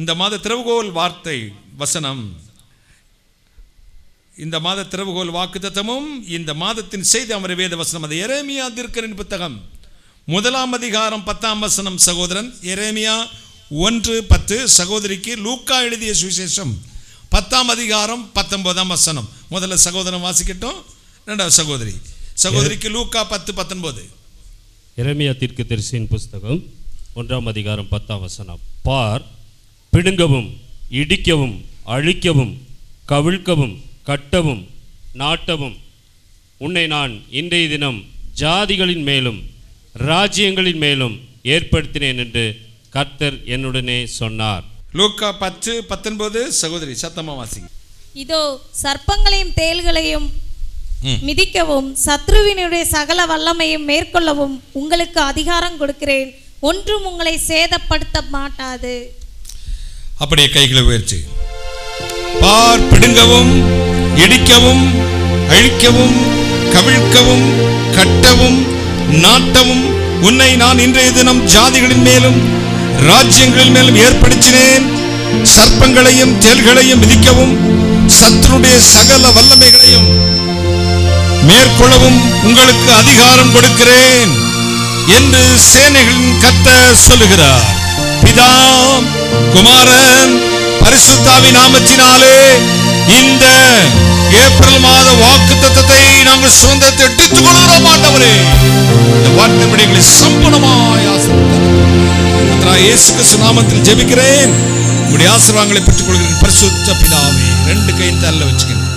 இந்த மாத திறவுகோல் வார்த்தை வசனம், இந்த மாத திறவுகோல் வாக்குத்தத்தமும் இந்த மாதத்தின் செய்தி அமர வேத வசனம். அது எரேமியா தீர்க்கதரிசியின் புத்தகம் 1 அதிகாரம் 10 வசனம். சகோதரன் எரேமியா 1:10. சகோதரிக்கு லூக்கா எழுதிய சுவிசேஷம் 10 அதிகாரம் 19 வசனம். முதல்ல சகோதரன் வாசிக்கட்டும், இரண்டாவது சகோதரிக்கு லூக்கா 10:19. எரேமியா தீர்க்கதரிசியின் புஸ்தகம் 1 அதிகாரம் 10 வசனம். பார், பிடுங்கவும், இடிக்கவும், அழிக்கவும், கவிழ்க்கவும், கட்டவும், நாட்டவும் உன்னை நான் இன்றைய தினம் ஜாதிகளின் மேலும் ராஜ்யங்களின் மேலும் ஏற்படுத்தினேன் என்று கர்த்தர் என்னுடனே சொன்னார். லூக்கா 10:19. சகோதரி சத்தமா வாசிங்க. இதோ சர்ப்பங்களையும் தேள்களையும் மிதிக்கவும் சத்ருவினுடைய சகல வல்லமையும் மேற்கொள்ளவும் உங்களுக்கு அதிகாரம் கொடுக்கிறேன், ஒன்றும் உங்களை சேதப்படுத்த மாட்டாது. அப்படியே கைகளை உயர்த்தி, பார், பிடுங்கவும், இடிக்கவும், அழிக்கவும், கவிழ்க்கவும், கட்டவும், நாட்டவும் உன்னை நான் இன்றைய தினம் ஜாதிகளின் மேலும் ராஜ்யங்களின் மேலும் ஏற்படுத்தினேன். சர்ப்பங்களையும் தேள்களையும் மிதிக்கவும் சத்துருடைய சகல வல்லமைகளையும் மேற்கொள்ளவும் உங்களுக்கு அதிகாரம் கொடுக்கிறேன் என்று சேனைகளின் கர்த்தர் சொல்லுகிறார். பிதா, குமாரன், பரிசுத்தாவின் நாமத்தினாலே இந்த ஏப்ரல் மாத வாக்குத்தத்தத்தை நாங்கள் சுதந்திரத்தை எடுத்துக் கொள்கிறோம். ஆண்டவரே, இந்த வார்த்தைகளை சம்பூர்ணமாய் ஆசீர்வதியும். இயேசு கிறிஸ்து நாமத்தில் ஜெபிக்கிறேன், உங்களுடைய ஆசீர்வாதங்களை பெற்றுக் கொள்கிறேன். பரிசுத்த பிதாவே, 2 கையின் தள்ள வச்சுக்கிறேன்.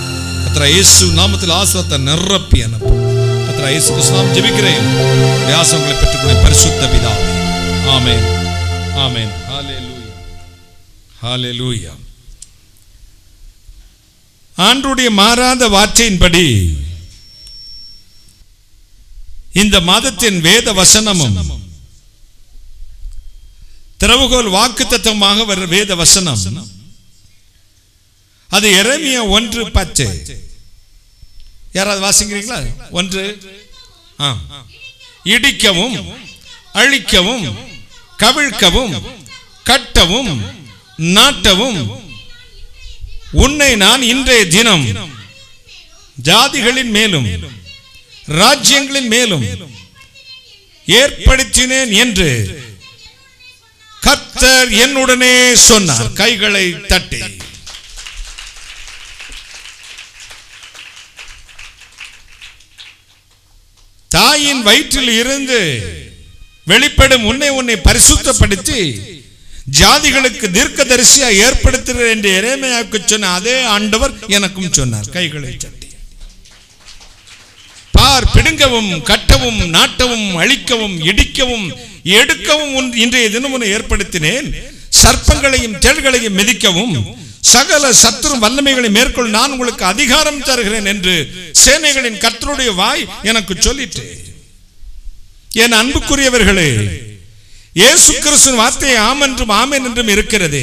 கர்த்தர் இயேசு நாமத்தில் ஆசீர்வாதத்தை நிரப்பி அனுப்பும். கர்த்தர் இயேசு கிறிஸ்து நாமத்தில் ஜெபிக்கிறேன், உங்களுடைய ஆசீர்வாதங்களை பெற்றுக் கொள்கிறேன். பரிசுத்த பிதாவே, ஆமென், ஆமென். ஹல்லேலூயா, ஹல்லேலூயா. ஆண்டவருடைய மாறாத வார்த்தையின்படி இந்த மாதத்தின் வேத வசனமும் திறவுகோல் வாக்குத்தத்தமாக வர வேத வசனம், அது எரேமியா 1:10. யாராவது வாசிக்கிறீங்களா? 1. இடிக்கவும், அழிக்கவும், கவிழ்க்கவும், கட்டவும், நாட்டவும் உன்னை நான் இன்றைய தினம் ஜாதிகளின் மேலும் ராஜ்யங்களின் மேலும் ஏற்படுத்தினேன் என்று கர்த்தர் என்னுடனே சொன்னார். கைகளை தட்டி தாயின் வயிற்றில் இருந்து வெளிப்படும் உன்னை பரிசுத்தப்படுத்தி ஜாதிகளுக்கு தீர்க்கதரிசியா ஏற்படுத்துகிறார் என்று எரேமியாவுக்கு சொன்ன அதே ஆண்டவர் எனக்கும் சொன்னார். கைகளை தட்டி, பார், பிடுங்கவும், கட்டவும், நாட்டவும், அழிக்கவும், இடிக்கவும், எடுக்கவும் இன்றைய தினம் உன்னை ஏற்படுத்தினேன். சர்ப்பங்களையும் தேள்களையும் மிதிக்கவும் சகல சத்துரு வல்லமைகளை மேற்கொள்ள நான் உங்களுக்கு அதிகாரம் தருகிறேன் என்று சேனைகளின் கர்த்தருடைய வாய் எனக்கு சொல்லிட்டு. என் அன்புக்குரியவர்களே, இயேசு கிறிஸ்துவின் வார்த்தை ஆம் என்றும் ஆமென் என்றும் இருக்கிறது.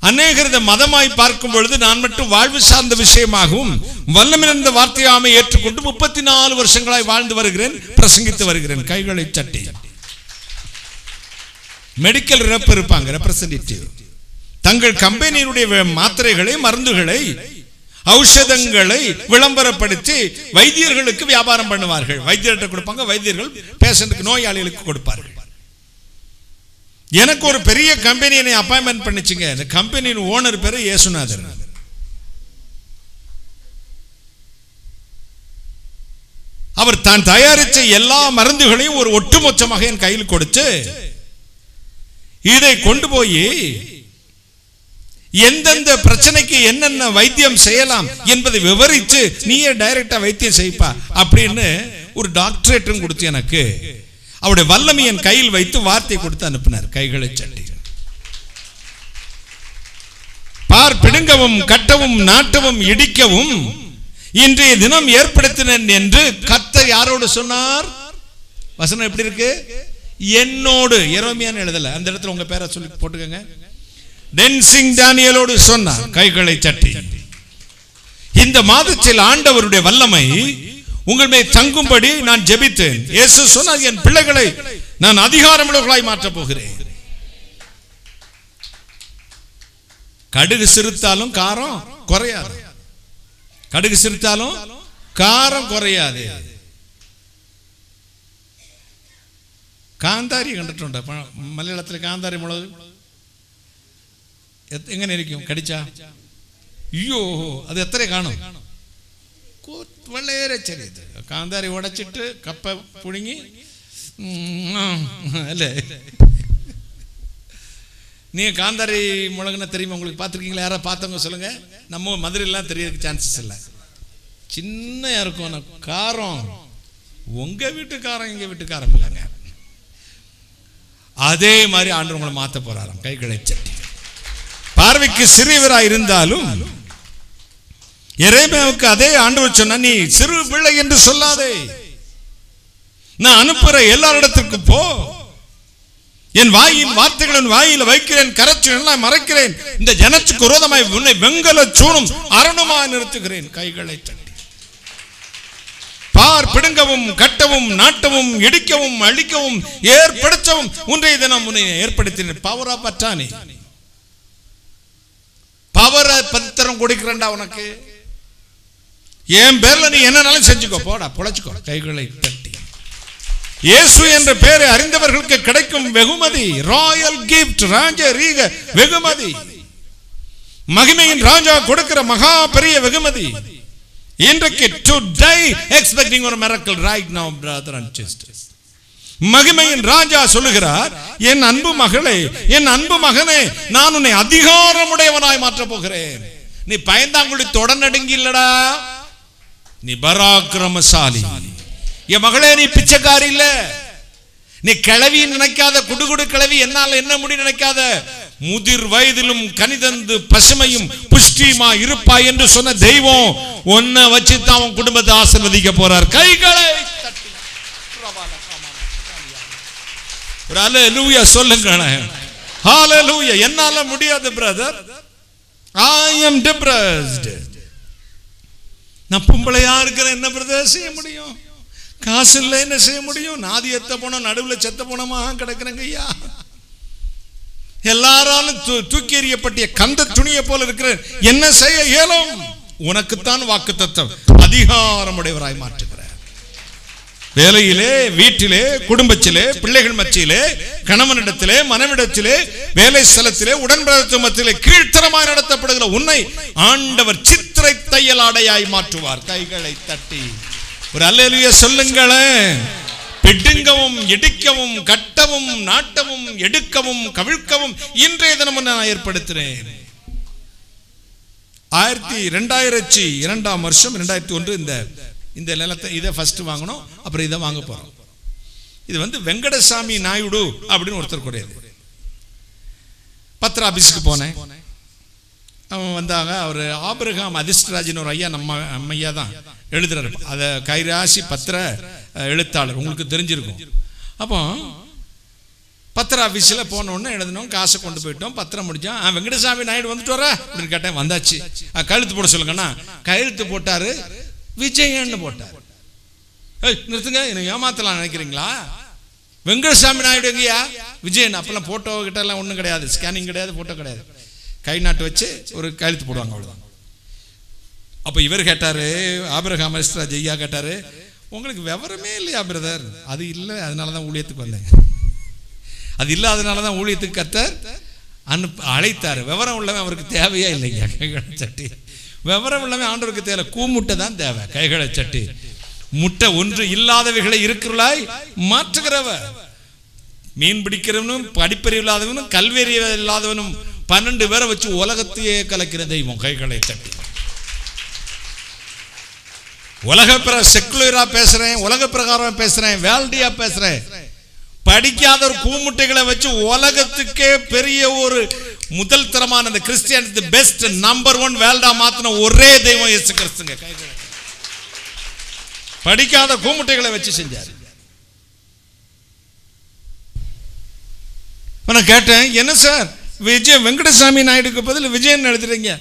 அநேகர் மதமாய் பார்க்கும் பொழுது நான் மட்டும் வாழ்வு சார்ந்த விஷயமாகவும் வல்லமிருந்த வார்த்தையாமை ஏற்றுக்கொண்டு 34 வருஷங்களாய் வாழ்ந்து வருகிறேன், பிரசங்கித்து வருகிறேன். கைகளை தட்டி. மெடிக்கல் ரெப் இருப்பாங்க, ரெப்ரசன்டேட்டிவ். தங்கள் கம்பெனியினுடைய மாத்திரைகளை, மருந்துகளை, ஔஷதங்களை விளம்பரப்படுத்தி வைத்தியர்களுக்கு வியாபாரம் பண்ணுவார்கள். வைத்தியர்கிட்ட கொடுப்பாங்க, வைத்தியர்கள் பேஷண்ட்டுக்கு, நோயாளிகளுக்கு கொடுப்பார்கள். எனக்கு ஒரு பெரிய கம்பெனியை அப்பாயின்மெண்ட் பண்ணிச்சுங்க. இந்த கம்பெனியின் ஓனர் பேரு இயேசுநாதர். அவர் தான் தயாரித்த எல்லா மருந்துகளையும் ஒரு ஒட்டுமொத்தமாக என் கையில் கொடுத்து இதை கொண்டு போய் எந்தெந்த பிரச்சனைக்கு என்னென்ன வைத்தியம் செய்யலாம் என்பதை விவரித்து நீயே டைரக்டா வைத்தியம் செய்ப்பா அப்படின்னு ஒரு டாக்டரேட்டும் கொடுத்து எனக்கு அவருடைய வல்லமை என் கையில் வைத்து வார்த்தை கொடுத்து அனுப்பினார். கைகளை சட்டி. பார், பிடுங்கவும், கட்டவும், நாட்டவும், இடிக்கவும் இன்றைய தினம் ஏற்படுத்தினேன் என்று கர்த்தர் யாரோடு சொன்னார்? வசனம் எப்படி இருக்கு? என்னோடு. எரேமியான்னு எழுதல, அந்த இடத்துல உங்க பேரை சொல்லி போட்டுக்கங்க. டென்சிங் தானியேலோடு சொன்னார். கைகளை தட்டி. இந்த மாதத்தில் ஆண்டவருடைய வல்லமை உங்கள் மேல் தங்கும்படி நான் ஜெபித்தேன். இயேசு சொன்னார், என் பிள்ளைகளை நான் அதிகாரமுள்ளவர்களாய் மாற்றப் போகிறேன். கடுகு சிறுத்தாலும் காரம் குறையாது. கடுகு சிறுத்தாலும் காரம் குறையாது. കാന്താരി കണ്ടിട്ടുണ്ട് മലയാളത്തിൽ? കാന്താരി മുളക് എങ്ങനെ ഇരിക്കും കടിച്ചാ? അയ്യോ, അത് എത്ര കാണും? വളരെ ചെറിയത്. കാന്താരി ഉടച്ചിട്ട് കപ്പ പുഴുങ്ങി അല്ലേ? நீங்க காந்தாரி மிளகுன்னு தெரியுமா உங்களுக்கு? பார்த்துருக்கீங்களா? யாராவது பார்த்தவங்க சொல்லுங்க. நம்ம மதுரையெல்லாம் தெரியறதுக்கு சான்சஸ் இல்லை. சின்னையா இருக்கும் ஆனால் காரம். உங்க வீட்டு காரம் எங்க வீட்டு காரம் இல்லைங்க. அதே மாதிரி ஆண்டவர் உங்களை மாற்ற போறாராம். கைகளை சட்டி. பார்வைக்கு சிறியவராய் இருந்தாலும் எரேமியாவுக்கு அதே ஆண்டவர் சொன்னா, நீ சிறு பிள்ளை என்று சொல்லாதே, நான் அனுப்புற எல்லாரிடத்திற்கு போ, என் வாயின் வார்த்தைகளின் வாயில வைக்கிறேன், கரச்சு எல்லாம் மறைக்கிறேன், இந்த ஜனத்துக்கு விரோதமாய் உன்னை வெங்கல சூணும் அரணுமாய் நிறுத்துகிறேன். கைகளை தட்டி பார், பிடுங்கவும் கட்டவும் நாட்டவும் இடிக்கவும் அழிக்கவும் ஏற்படுத்தவும் ஒன்றை தினம் உன்னை ஏற்படுத்தினேன். பவரா பற்றானே, பவரை பத்திரம் கொடுக்கிறேன்டா உனக்கு. என் பேர்ல நீ என்னன்னாலும் செஞ்சுக்கோ, போடா பொழைச்சுக்கோ. கைகளை தட்டி இயேசு என்ற பெயரை அறிந்தவர்களுக்கு கிடைக்கும் வெகுமதி, ராயல் கிஃப்ட், ராஜ ரீக வெகுமதி, மகிமையின் ராஜா கொடுக்கிற மகா பெரிய வெகுமதி. இன்றைக்கு to die expecting a miracle right now, brother and sisters. மகிமையின் ராஜா சொல்லுகிறார், என் அன்பு மகளே, என் அன்பு மகனே, நான் உன்னை அதிகாரமுடையவனாய் மாற்றப் போகிறேன். நீ பயந்தாங்குழி தொடநடுங்கி இல்லடா, நீ பராக்கிரமசாலி. என் மகளே, நீ பிச்சைக்காரி இல்ல, நீ கிளவி நினைக்காத, குடுகுடு கிளவி, என்னால் என்ன முடி நினைக்காத, முதிர் வயதிலும் கனிதந்து பசுமையும் புஷ்டியுமா இருப்பாய் என்று சொன்ன தெய்வம் உன்னை வச்சு தான் உன் குடும்பத்தை ஆசீர்வதிக்க போறார். கைகளை தட்டி ஒரு ஹல்லேலூயா சொல்லுங்க. ஹல்லேலூயா. என்னால முடியாது பிரதர், I am depressed. நான் பொம்பளையா இருக்கிறேன், என்ன பிரதர் செய்ய முடியும்? காசு இல்லை, என்ன செய்ய முடியும்? நாதி எத்த போனோம், நடுவில் செத்த போனோமா கிடக்குறேங்க ஐயா. எல்லாராலும் தூக்கி எறியப்பட்டிய கந்த துணியை போல இருக்கிறேன், என்ன செய்ய இயலும்? உனக்குத்தான் வாக்குத்தத்தம், அதிகாரமுடையவராய் மாற்றுகிறார். வேலையிலே, வீட்டிலே, குடும்பத்திலே, பிள்ளைகள் மத்தியிலே, கணவனிடத்திலே, மனைவிடத்திலே, வேலை ஸ்தலத்திலே, உடன்பிறப்பு மத்தியிலே கீழ்த்தரமாய் நடத்தப்படுகிற உன்னை ஆண்டவர் சித்திரை தையல் ஆடையாய் மாற்றுவார். கைகளை தட்டி ஒரு அல்லேலூயா சொல்லுங்களேன். பிடுங்கவும் இடிக்கவும் கட்டவும் நாட்டவும் எடுக்கவும் கவிழ்க்கவும் இன்றைய தினம் நான் ஏற்படுத்தினேன். 2002ஆம் வருஷம் 2001 இந்த நிலத்தை இதை ஃபர்ஸ்ட் வாங்கணும், அப்புறம் இதை வாங்க போறோம். இது வெங்கடசாமி நாயுடு அப்படின்னு ஒருத்தர் கூடியது. பத்திர ஆபீஸுக்கு போனேன். அவன் வந்தாங்க. அவர் ஆபிரகாம் அதிர்ஷ்டராஜன் ஒரு ஐயா, நம்ம ஐயா தான் எழுதுறாரு. அதை கைராசி பத்திர எழுத்தாளர், உங்களுக்கு தெரிஞ்சிருக்கும். அப்போ பத்திர ஆஃபீஸில் போனோன்னு எழுதணும், காசை கொண்டு போயிட்டோம், பத்திரம் முடிச்சோம். வெங்கடசாமி நாயுடு வந்துட்டு வர அப்படின்னு கேட்டேன். வந்தாச்சு. கையெழுத்து போட சொல்லுங்கண்ணா. கையெழுத்து போட்டாரு, விஜயன்னு போட்டார். நிறுத்துங்க, என்ன ஏமாத்தலாம் நினைக்கிறீங்களா? வெங்கடசாமி நாயுடு எங்கேயா? விஜயன். அப்பெல்லாம் போட்டோ கிட்ட எல்லாம் ஒன்றும் கிடையாது, ஸ்கேனிங் கிடையாது, போட்டோ கிடையாது. கை நாட்டு வச்சு ஒரு கையெழுத்து போடுவாங்க, அவ்வளோதான். அப்போ இவர் கேட்டாரு, ஆபிரகாம் அதிர்ஷ்டராஜ் ஐயா கேட்டாரு, உங்களுக்கு விவரமே இல்லையா பிரதர்? அது இல்லை, அதனால தான் ஊழியத்துக்கு வந்தேன். அது இல்லை, அதனால தான் ஊழியத்துக்கு கர்த்தர் அழைத்தாரு. விவரம் உள்ளவன் அவருக்கு தேவையே இல்லைங்க. கைகளை சட்டி விவரம் உள்ளவன் ஆண்டவருக்கு தேவை, கூமுட்டை தான் தேவை. கைகளை சட்டி முட்டை ஒன்று இல்லாதவைகளை இருக்கிறவளாய் மாற்றுகிறவர். மீன் பிடிக்கிறவனும் படிப்பறிவு இல்லாதவனும் கல்வியறிவு இல்லாதவனும் 12 பேரை வச்சு உலகத்தையே கலக்கிற தெய்வம். கைகளை தட்டி உலக செக்குலரா பேசுறேன், உலக பிரகாரம் பேசுறேன், வேல்டியா பேசுறேன். படிக்காத ஒரு கூமுட்டைகளை வச்சு உலகத்துக்கே பெரிய ஒரு முதல் தரமான இந்த கிறிஸ்டியன் பெஸ்ட் நம்பர் 1 வேல்டா மாத்தின ஒரே தெய்வம் இயேசு கிறிஸ்துங்க. படிக்காத கூமுட்டைகளை வச்சு செஞ்சாரு. நான் கேட்டேன், என்ன சார் விஜய் வெங்கடசாமி நாயுடுக்கு பதில் விஜயன் எழுதுறீங்க?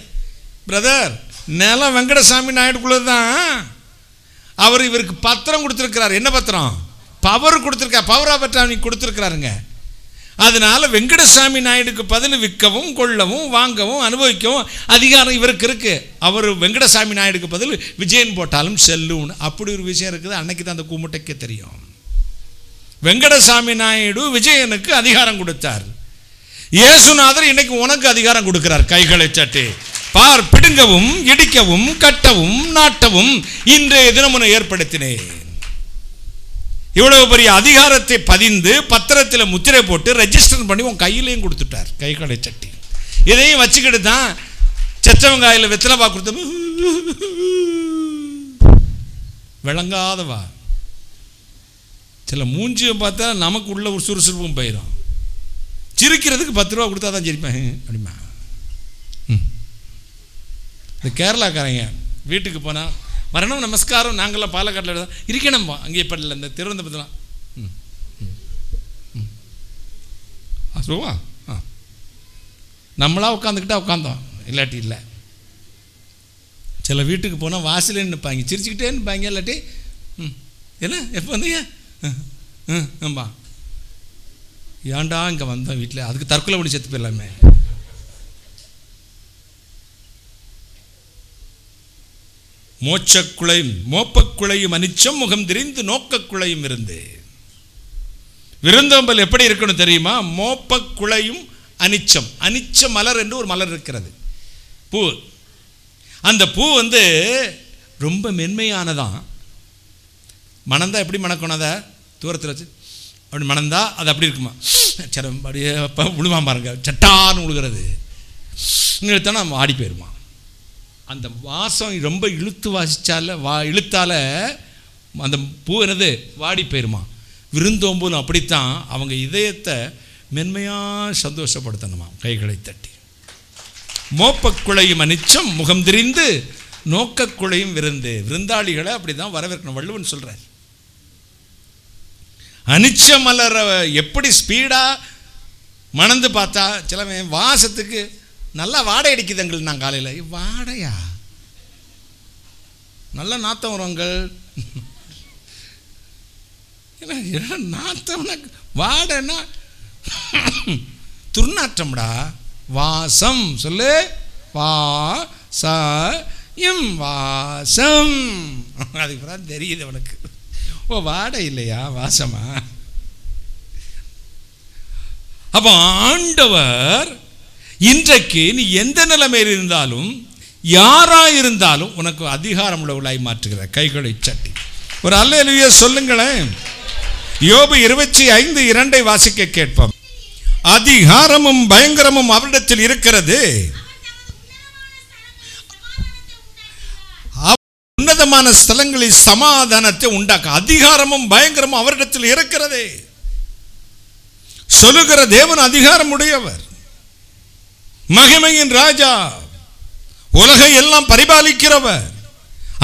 பிரதர், நிலம் வெங்கடசாமி நாயுடுக்குள்ளதான். அவர் இவருக்கு பத்திரம் கொடுத்திருக்கிறார். என்ன பத்திரம்? பவர் கொடுத்திருக்கார். பவர் ஆஃப் அட்டார்னி கொடுத்திருக்கிறாருங்க. அதனால வெங்கடசாமி நாயுடுக்கு பதில் விற்கவும் கொள்ளவும் வாங்கவும் அனுபவிக்கவும் அதிகாரம் இவருக்கு இருக்கு. அவர் வெங்கடசாமி நாயுடுக்கு பதில் விஜயன் போட்டாலும் செல்லும். அப்படி ஒரு விஷயம் இருக்குது. அன்னைக்கு தான் அந்த கூமுட்டைக்கே தெரியும். வெங்கடசாமி நாயுடு விஜயனுக்கு அதிகாரம் கொடுத்தார். இயேசுநாதர் இன்னைக்கு உனக்கு அதிகாரம் கொடுக்கிறார். கைகளை தட்டி பார், பிடுங்கவும் இடிக்கவும் கட்டவும் நாட்டவும் இன்றைய தினம் ஏற்படுத்தினேன். இவ்வளவு பெரிய அதிகாரத்தை பதிந்து பத்திரத்தில் முத்திரை போட்டு ரெஜிஸ்டர் பண்ணி உன் கையிலையும் கொடுத்துட்டார். கைகளை சட்டி இதையும் வச்சுக்கிட்டு தான் செச்சவங்காயில் வெத்தலைவா கொடுத்த விளங்காதவா. சில மூஞ்சியும் பார்த்தா நமக்கு உள்ள ஒரு சுறுசுறுப்பும் போயிடும். சிரிக்கிறதுக்கு 10 ரூபா கொடுத்தா தான் சிரிப்பேன் அப்படிமா. இந்த கேரளாக்காரங்க வீட்டுக்கு போனால் வரணும் நமஸ்காரம், நாங்கள்லாம் பாலக்காட்டில் இருக்கணும்பா. அங்கே இப்போ இல்லை, இந்த திருவனந்தபுரத்துலாம் சொல்லுவா. நம்மளா உட்காந்துக்கிட்டா உட்காந்தோம், இல்லாட்டி இல்லை. சில வீட்டுக்கு போனால் வாசலே நிற்பாங்க, சிரிச்சுக்கிட்டே நிற்பாங்க. இல்லாட்டி என்ன எப்போ வந்தீங்க ஆம்பா ஏன்டா இங்கே வந்தோம் வீட்டில், அதுக்கு தற்கொலை பண்ணி செத்து போயிடலாமே. மோட்சக்குளையும் மோப்பக்குளையும் அனிச்சம் முகம் திரிந்து நோக்கக்குளையும் இருந்து. விருந்தோம்பல் எப்படி இருக்கணும் தெரியுமா? மோப்பக்குளையும் அனிச்சம். அனிச்ச மலர் என்று ஒரு மலர் இருக்கிறது, பூ. அந்த பூ ரொம்ப மென்மையானதான். மணந்தா எப்படி மணக்கணும்? அதை தூரத்தில் வச்சு அப்படி மணந்தா அது அப்படி இருக்குமா? சரி, அப்படியே விழுமா பாருங்க, சட்டான்னு விழுகிறது. இழுத்தோன்னா ஆடி போயிடுமா. அந்த வாசம் ரொம்ப இழுத்து வாசித்தால இழுத்தால அந்த பூ வாடி போயிருமா. விருந்தோம்பும் அப்படித்தான். அவங்க இதயத்தை மென்மையாக சந்தோஷப்படுத்தணுமா. கைகளை தட்டி மோப்பக்குளையும் அனிச்சம் முகம் திரிந்து நோக்கக்குளையும் விருந்து. விருந்தாளிகளை அப்படி தான் வரவேற்கணும். வள்ளுவன் சொல்கிறார். அனிச்ச மலரை எப்படி ஸ்பீடாக மணந்து பார்த்தா சில வாசத்துக்கு நல்லா வாடை அடிக்குதுங்கள். நான் காலையில் வாடையா நல்ல நாத்தம் வருங்கள். நாத்தம்னா வாடைன்னா துர்நாற்றம்டா. வாசம் சொல்லு, வாசம் வாசம். அதுக்கு தான் தெரியுது அவனுக்கு. ஓ வாடை இல்லையா, வாசமா? அப்போ ஆண்டவர் இன்றைக்கு நீ எந்த நிலைமையில் இருந்தாலும் யாரா இருந்தாலும் உனக்கு அதிகாரம் உள்ளவளாய் மாற்றுகிறார். கைகளை சட்டி ஒரு அல்லேலூயா சொல்லுங்களேன். யோபு 25:2 வாசிக்க கேட்போம். அதிகாரமும் பயங்கரமும் அவரிடத்தில் இருக்கிறது, உன்னதமான ஸ்தலங்களில் சமாதானத்தை உண்டாக்க. அதிகாரமும் பயங்கரமும் அவரிடத்தில் இருக்கிறது. சொல்லுகிற தேவன் அதிகாரம் உடையவர், மகிமையின் ராஜா, உலகை எல்லாம் பரிபாலிக்கிறவர்,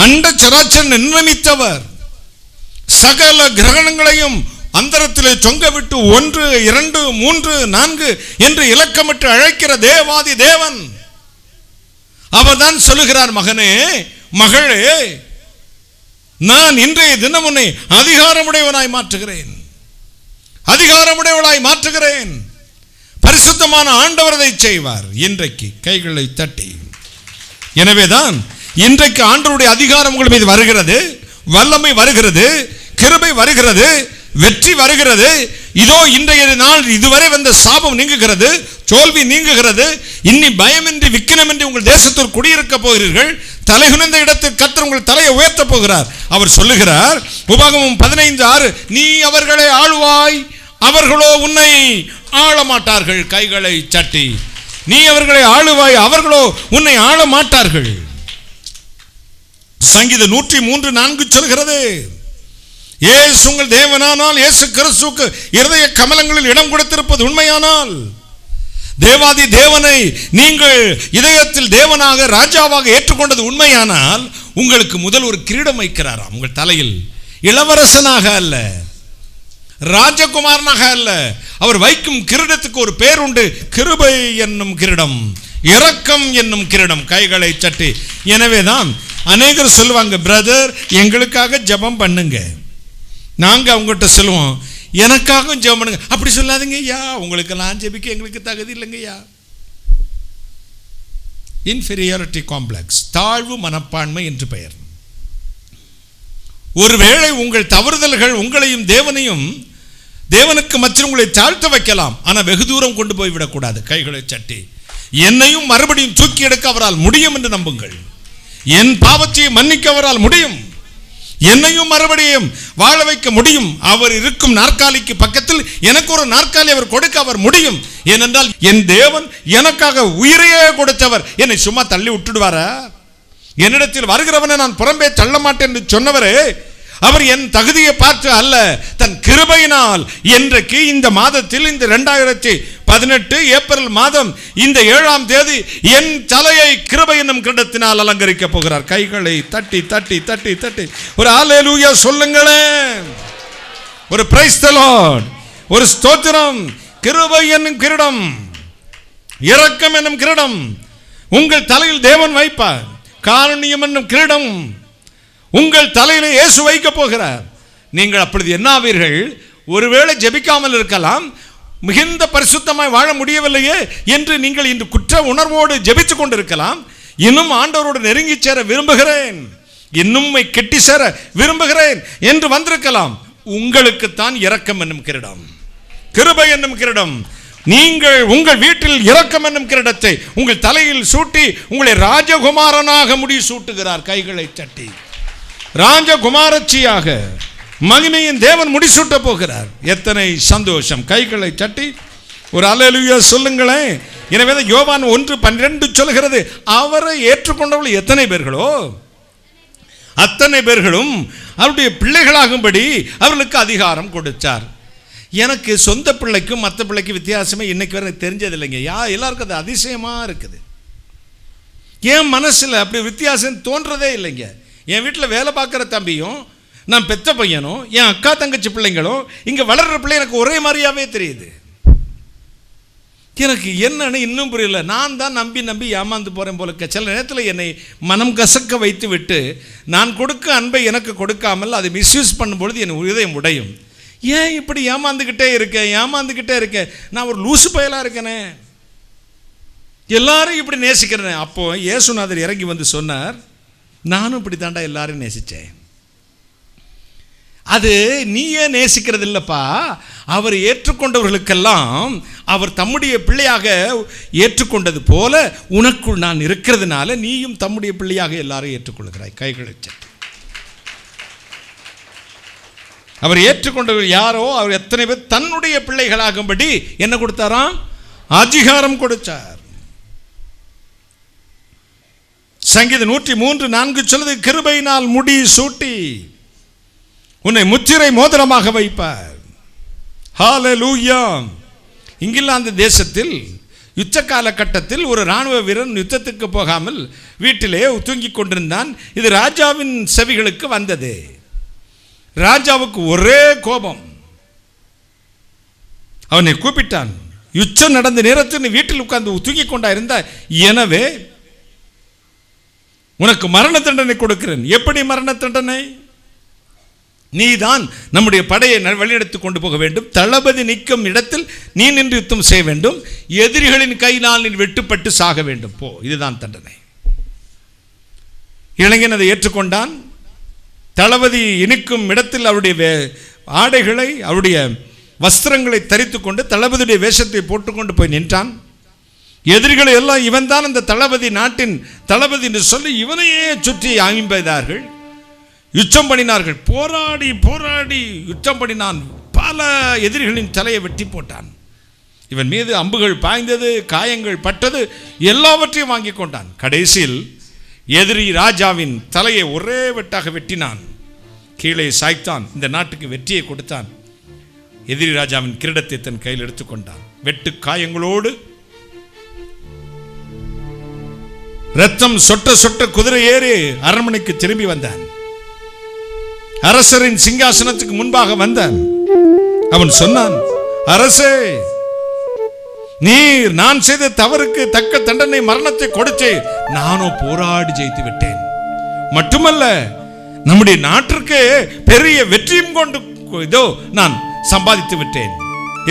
அண்ட சராச்சர நிர்ணயித்தவர், சகல கிரகணங்களையும் அந்தரத்திலே தொங்க விட்டு 1 2 3 4 என்று இலக்கமிட்டு அழைக்கிற தேவாதி தேவன். அவர்தான் சொல்லுகிறார், மகனே மகளே, நான் இன்றைய தினம் உன்னை அதிகாரமுடையவனாய் மாற்றுகிறேன், அதிகாரமுடையவளாய் மாற்றுகிறேன். பரிசுத்தமான ஆண்டவர் அதை செய்வார் இன்றைக்கு. கைகளை தட்டி. எனவேதான் இன்றைக்கு ஆண்டவருடைய அதிகாரம் உங்கள் மீது வருகிறது, வல்லமை வருகிறது, கிருபை வருகிறது, வெற்றி வருகிறது. இதோ இன்றைய நாள் இதுவரை வந்த சாபம் நீங்குகிறது, தோல்வி நீங்குகிறது. இனி பயமின்றி விக்கினமின்றி உங்கள் தேசத்தில் குடியிருக்க போகிறீர்கள். தலைகுனிந்த இடத்தில் கர்த்தர் உங்கள் தலையை உயர்த்த போகிறார். அவர் சொல்லுகிறார், உபாகமம் 15:6, நீ அவர்களை ஆளுவாய், அவர்களோ உன்னை ஆள மாட்டார்கள். கைகளை சட்டி. நீ அவர்களை ஆளுவாய், அவர்களோ உன்னை ஆள மாட்டார்கள். சங்கீதம் 103:4 சொல்கிறது, இயேசு உங்கள் தேவனானால், இயேசு கிறிஸ்துவுக்கு இருதய கமலங்களில் இடம் கொடுத்திருப்பது உண்மையானால், தேவாதி தேவனை நீங்கள் இதயத்தில் தேவனாக ராஜாவாக ஏற்றுக்கொண்டது உண்மையானால், உங்களுக்கு முதல் ஒரு கிரீடம் வைக்கிறாராம் உங்கள் தலையில். இளவரசனாக அல்ல, ராஜகுமாரனாக அல்ல. அவர் வைக்கும் கிரீடத்துக்கு ஒரு பேர் உண்டு, கிருபை என்னும் கிரீடம், இரக்கம் என்னும் கிரீடம். கைகளை சட்டி. எனவேதான் அநேகர் சொல்லுவாங்க, பிரதர் எங்களுக்காக ஜெபம் பண்ணுங்க. நாங்கள் அவங்ககிட்ட சொல்லுவோம், எனக்காகவும் ஜெபம் பண்ணுங்க. அப்படி சொல்லாதீங்க ஐயா, உங்களுக்கு நான் ஜெபிக்க எங்களுக்கு தகுதி இல்லைங்க ஐயா. இன்ஃபீரியாரிட்டி காம்ப்ளெக்ஸ், தாழ்வு மனப்பான்மை என்று பெயர். ஒருவேளை உங்கள் தவறுதல்கள் உங்களையும் தேவனுக்கு மத்தியில் உங்களை தாழ்த்த வைக்கலாம். ஆனால் வெகு தூரம் கொண்டு போய்விடக்கூடாது. கைகளை சட்டி என்னையும் மறுபடியும் தூக்கி எடுக்க அவரால் முடியும் என்று நம்புங்கள். என் பாவத்தை மன்னிக்க அவரால் முடியும். என்னையும் மறுபடியும் வாழ வைக்க முடியும். அவர் இருக்கும் நாற்காலிக்கு பக்கத்தில் எனக்கு ஒரு நாற்காலி அவர் கொடுக்க அவர் முடியும். ஏனென்றால் என் தேவன் எனக்காக உயிரையே கொடுத்தவர். என்னை சும்மா தள்ளி விட்டுடுவாரா? என்னிடத்தில் வருகிறவனை நான் புறம்பே தள்ள மாட்டேன் என்று சொன்னவரே, அவர் என் தகுதியை பார்த்து அல்ல, தன் கிருபையினால் இன்றைக்கு இந்த மாதத்தில், இந்த 2018 ஏப்ரல் மாதம் இந்த 7ஆம் தேதி என் தலையை கிருபை என்னும் கிரீடத்தினால் அலங்கரிக்க போகிறார். கைகளை தட்டி தட்டி தட்டி தட்டி ஒரு அல்லேலூயா சொல்லுங்களேன். ஒரு பிரைஸ் தி லார்ட், ஒரு ஸ்தோத்திரம். கிருபை என்னும் கிரீடம், இரக்கம் என்னும் கிரீடம் உங்கள் தலையில் தேவன் வைப்பார். காருண்யம் என்னும் கிரீடம் உங்கள் தலையிலே இயேசு வைக்க போகிறார். நீங்கள் அப்பொழுது என்ன ஆவீர்கள்? ஒருவேளை ஜெபிக்காமல் இருக்கலாம், மிகுந்த பரிசுத்தமாய் வாழ முடியவில்லையே என்று நீங்கள் இன்று குற்ற உணர்வோடு ஜெபித்துக் கொண்டிருக்கலாம். இன்னும் ஆண்டவரோடு நெருங்கி சேர விரும்புகிறேன், இன்னும் கெட்டி சேர விரும்புகிறேன் என்று வந்திருக்கலாம். உங்களுக்குத்தான் இரக்கம் என்னும் கிரீடம், கிருபை என்னும் கிரீடம். நீங்கள் உங்கள் வீட்டில் இரக்கம் என்னும் கிரீடத்தை உங்கள் தலையில் சூட்டி உங்களை ராஜகுமாரனாக முடி சூட்டுகிறார். கைகளை தட்டி ராஜகுமாரச்சியாக மகிமையின் தேவன் முடிசூட்ட போகிறார். எத்தனை சந்தோஷம்! கைகளை தட்டி ஒரு அல்லேலூயா சொல்லுங்களேன். எனவே யோவான் 1:12 சொல்கிறது, அவரை ஏற்றுக்கொண்டவர்கள் எத்தனை பேர்களோ அத்தனை பேர்களும் அவருடைய பிள்ளைகளாகும்படி அவர்களுக்கு அதிகாரம் கொடுத்தார். எனக்கு சொந்த பிள்ளைக்கும் மற்ற பிள்ளைக்கும் வித்தியாசமே இன்னைக்கு வரை தெரிஞ்சது இல்லைங்க. எல்லாருக்கும் அது அதிசயமா இருக்குது. என் மனசுல அப்படி வித்தியாசம் தோன்றதே இல்லைங்க. என் வீட்டில் வேலை பார்க்குற தம்பியும் நான் பெத்த பையனும் என் அக்கா தங்கச்சி பிள்ளைங்களும் இங்கே வளர்கிற பிள்ளை எனக்கு ஒரே மாதிரியாவே தெரியுது. எனக்கு என்னன்னு இன்னும் புரியல. நான் தான் நம்பி ஏமாந்து போகிறேன் போல. சில நேரத்தில் என்னை மனம் கசக்க வைத்து விட்டு நான் கொடுக்க அன்பை எனக்கு கொடுக்காமல் அதை மிஸ்யூஸ் பண்ணும்பொழுது என் இதயம் உடையும். ஏன் இப்படி ஏமாந்துக்கிட்டே இருக்கேன்? நான் ஒரு லூசு பயலாக இருக்கேனே, எல்லாரும் இப்படி நேசிக்கிறேன். அப்போ இயேசுநாதர் இறங்கி வந்து சொன்னார், நானும் இப்படி தாண்டா எல்லாரும் நேசித்தேன். அது நீயே நேசிக்கிறது இல்லப்பா, அவர் ஏற்றுக்கொண்டவர்களுக்கெல்லாம் அவர் தம்முடைய பிள்ளையாக ஏற்றுக்கொண்டது போல உனக்குள் நான் இருக்கிறதுனால நீயும் தம்முடைய பிள்ளையாக எல்லாரும் ஏற்றுக்கொள்கிறாய். கைகளை சட்டி அவர் ஏற்றுக்கொண்டவர் யாரோ அவர் எத்தனை பேர் தன்னுடைய பிள்ளைகளாகும்படி என்ன கொடுத்தாராம்? அதிகாரம் கொடுத்தார். சங்கீதம் 103:4 சொல்லுது, கிருபையினால் முடி சூட்டி உன்னை முத்திரை மோதிரமாக வைப்பார். ஹல்லேலூயா. இங்கிலாந்து தேசத்தில் யுத்த காலகட்டத்தில் ஒரு இராணுவ வீரன் யுத்தத்துக்கு போகாமல் வீட்டிலே தூங்கிக் கொண்டிருந்தான். இது ராஜாவின் செவிகளுக்கு வந்தது. ராஜாவுக்கு ஒரே கோபம். அவனை கூப்பிட்டான். யுத்தம் நடந்த நேரத்தில் நீ வீட்டில் உட்கார்ந்து தூங்கிக் கொண்டா இருந்தா, எனவே உனக்கு மரண தண்டனை கொடுக்கிறேன். எப்படி மரண தண்டனை? நீதான் நம்முடைய படையை வழிநடத்திக் கொண்டு போக வேண்டும். தளபதி நிற்கும் இடத்தில் நீ நின்று யுத்தம் செய்ய வேண்டும். எதிரிகளின் கையினால் நீ வெட்டுப்பட்டு சாக வேண்டும். போ, இதுதான் தண்டனை. இளைஞன் அதை ஏற்றுக்கொண்டான். தளபதி இனிக்கும் இடத்தில் அவருடைய ஆடைகளை, அவருடைய வஸ்திரங்களை தரித்து கொண்டு தளபதியுடைய வேஷத்தை போட்டுக்கொண்டு போய் நின்றான். எதிரிகளை எல்லாம் இவன் தான் அந்த தளபதி, நாட்டின் தளபதி என்று சொல்லி இவனையே சுற்றி ஆய்ந்தார்கள், யுத்தம் பண்ணினார்கள். போராடி போராடி யுத்தம் பண்ணினான். பல எதிரிகளின் தலையை வெட்டி போட்டான். இவன் மீது அம்புகள் பாய்ந்தது, காயங்கள் பட்டது, எல்லாவற்றையும் வாங்கி கொண்டான். கடைசியில் எதிரி ராஜாவின் தலையை ஒரே வெட்டாக வெட்டினான், கீழே சாய்த்தான், இந்த நாட்டுக்கு வெற்றியை கொடுத்தான். எதிரி ராஜாவின் கிரீடத்தை தன் கையில் எடுத்துக்கொண்டான். வெட்டு காயங்களோடு ரத்தம் சொட்ட சொட்ட குதிரை ஏறி அரண்மனைக்கு திரும்பி வந்தான். அரசரின் சிங்காசனத்துக்கு முன்பாக வந்தான். அவன் சொன்னான், அரசே, நீர் நான் செய்த தவறுக்கு தக்க தண்டனை மரணத்தை கொடுத்து நானும் போராடி ஜெயித்து விட்டேன். மட்டுமல்ல, நம்முடைய நாட்டிற்கு பெரிய வெற்றியும் கொண்டு இதோ நான் சம்பாதித்து விட்டேன்,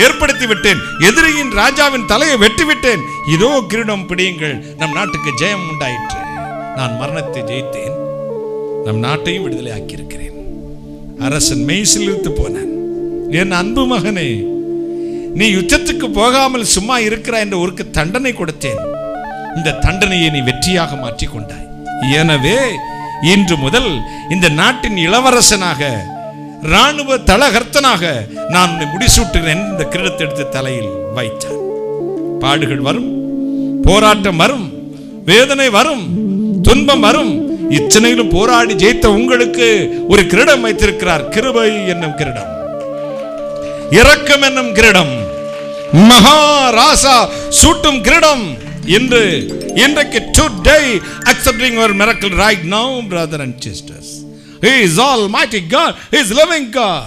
ஏற்படுத்தி விட்டேன், எதிரியின் ராஜாவின் தலையை வெட்டி விட்டேன், இதோ கிரீடம் பிடியுங்கள், நம் நாட்டுக்கு ஜெயம் உண்டாயிற்று, நான் மரணத்தை ஜெயித்தேன், நம் நாட்டையும் விடுதலை ஆக்கியிருக்கிறேன். அரசன் மெய்சிலிர்த்து போனான். என் அன்பு மகனே, நீ யுத்தத்துக்கு போகாமல் சும்மா இருக்கிறாய் என்ற ஒரு தண்டனை கொடுத்தேன், இந்த தண்டனையை நீ வெற்றியாக மாற்றிக் கொண்டாய். எனவே இன்று முதல் இந்த நாட்டின் இளவரசனாக, ராணுவ தளகர்த்தனாக நான் உன்னை முடிசூட்டுகிறேன். இந்த கிரீடத்தை எடுத்து தலையில் வைத்தான். பாடுகள் வரும், போராட்டம் வரும், வேதனை வரும், துன்பம் வரும். இத்தனையிலும் போராடி ஜெயித்த உங்களுக்கு ஒரு கிரீடம் வைத்திருக்கிறார். கிருபை என்னும் கிரீடம், இரக்கம் என்னும் கிரீடம், மகாராசா சூட்டும் கிரீடம். இன்றைக்கு today accepting your miracle right now, brother and sisters. He is almighty God, he is loving God.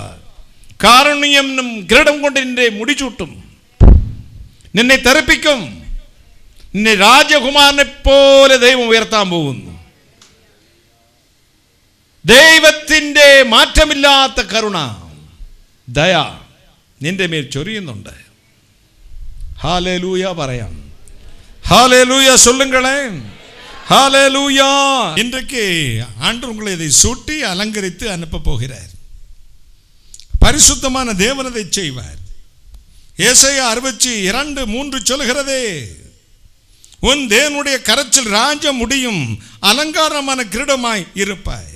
காருண்யம் என்னும் கிரீடம் கொண்டு நின்றை முடிசூட்டும், നിന്നെ തെറിപ്പിക്കും, നിന്നെ രാജകുമാരനെ പോലെ ദൈവം ഉയർത്താൻ പോകുന്നു. ദൈവത്തിന്റെ മാറ്റമില്ലാത്ത കരുണ, ദയ നിന്റെ മേൽ ചൊരിയുന്നുണ്ട്. ஹalleluya പറയാം. ஹalleluya சொல்லுங்களேன். ஹalleluya. இன்றைக்கு ஆண்டவர் உங்களை இதை சூட்டி அலங்கரித்து அனுப்ப போகிறார். பரிசுத்தமான தேவன் அதை செய்வார். ஏசாயா 62:3 சொல்கிறதே, உன் தேவனுடைய கரத்தில் ராஜ முடியும் அலங்காரமான கிரீடமாய் இருப்பாய்.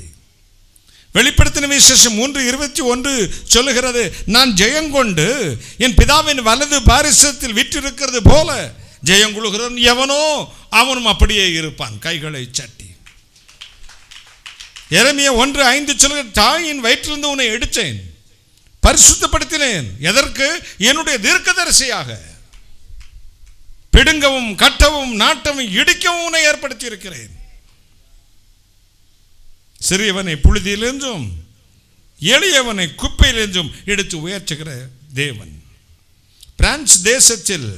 வெளிப்படுத்தின விசேஷம் 3:21 சொல்லுகிறது, நான் ஜெயங்கொண்டு என் பிதாவின் வலது பாரிசத்தில் விற்றிருக்கிறது போல ஜெயங்குழுகிறவன் எவனோ அவனும் அப்படியே இருப்பான், கைகளை சட்டி. எரேமியா 1:5 சொல்லுகிற, தாயின் வயிற்றிலிருந்து உன்னை எடுத்தேன், பரிசுத்தப்படுத்தினேன். எதற்கு? என்னுடைய தீர்க்கதரிசியாக. பிடுங்கவும் கட்டவும் நாட்டவும் இடிக்கவும் உன்னை ஏற்படுத்தி இருக்கிறேன். சிறியவனை புழுதியிலிருந்தும் எளியவனை குப்பையிலிருந்தும் எடுத்து உயர்த்துகிற தேவன். பிரான்ஸ் தேசத்தில்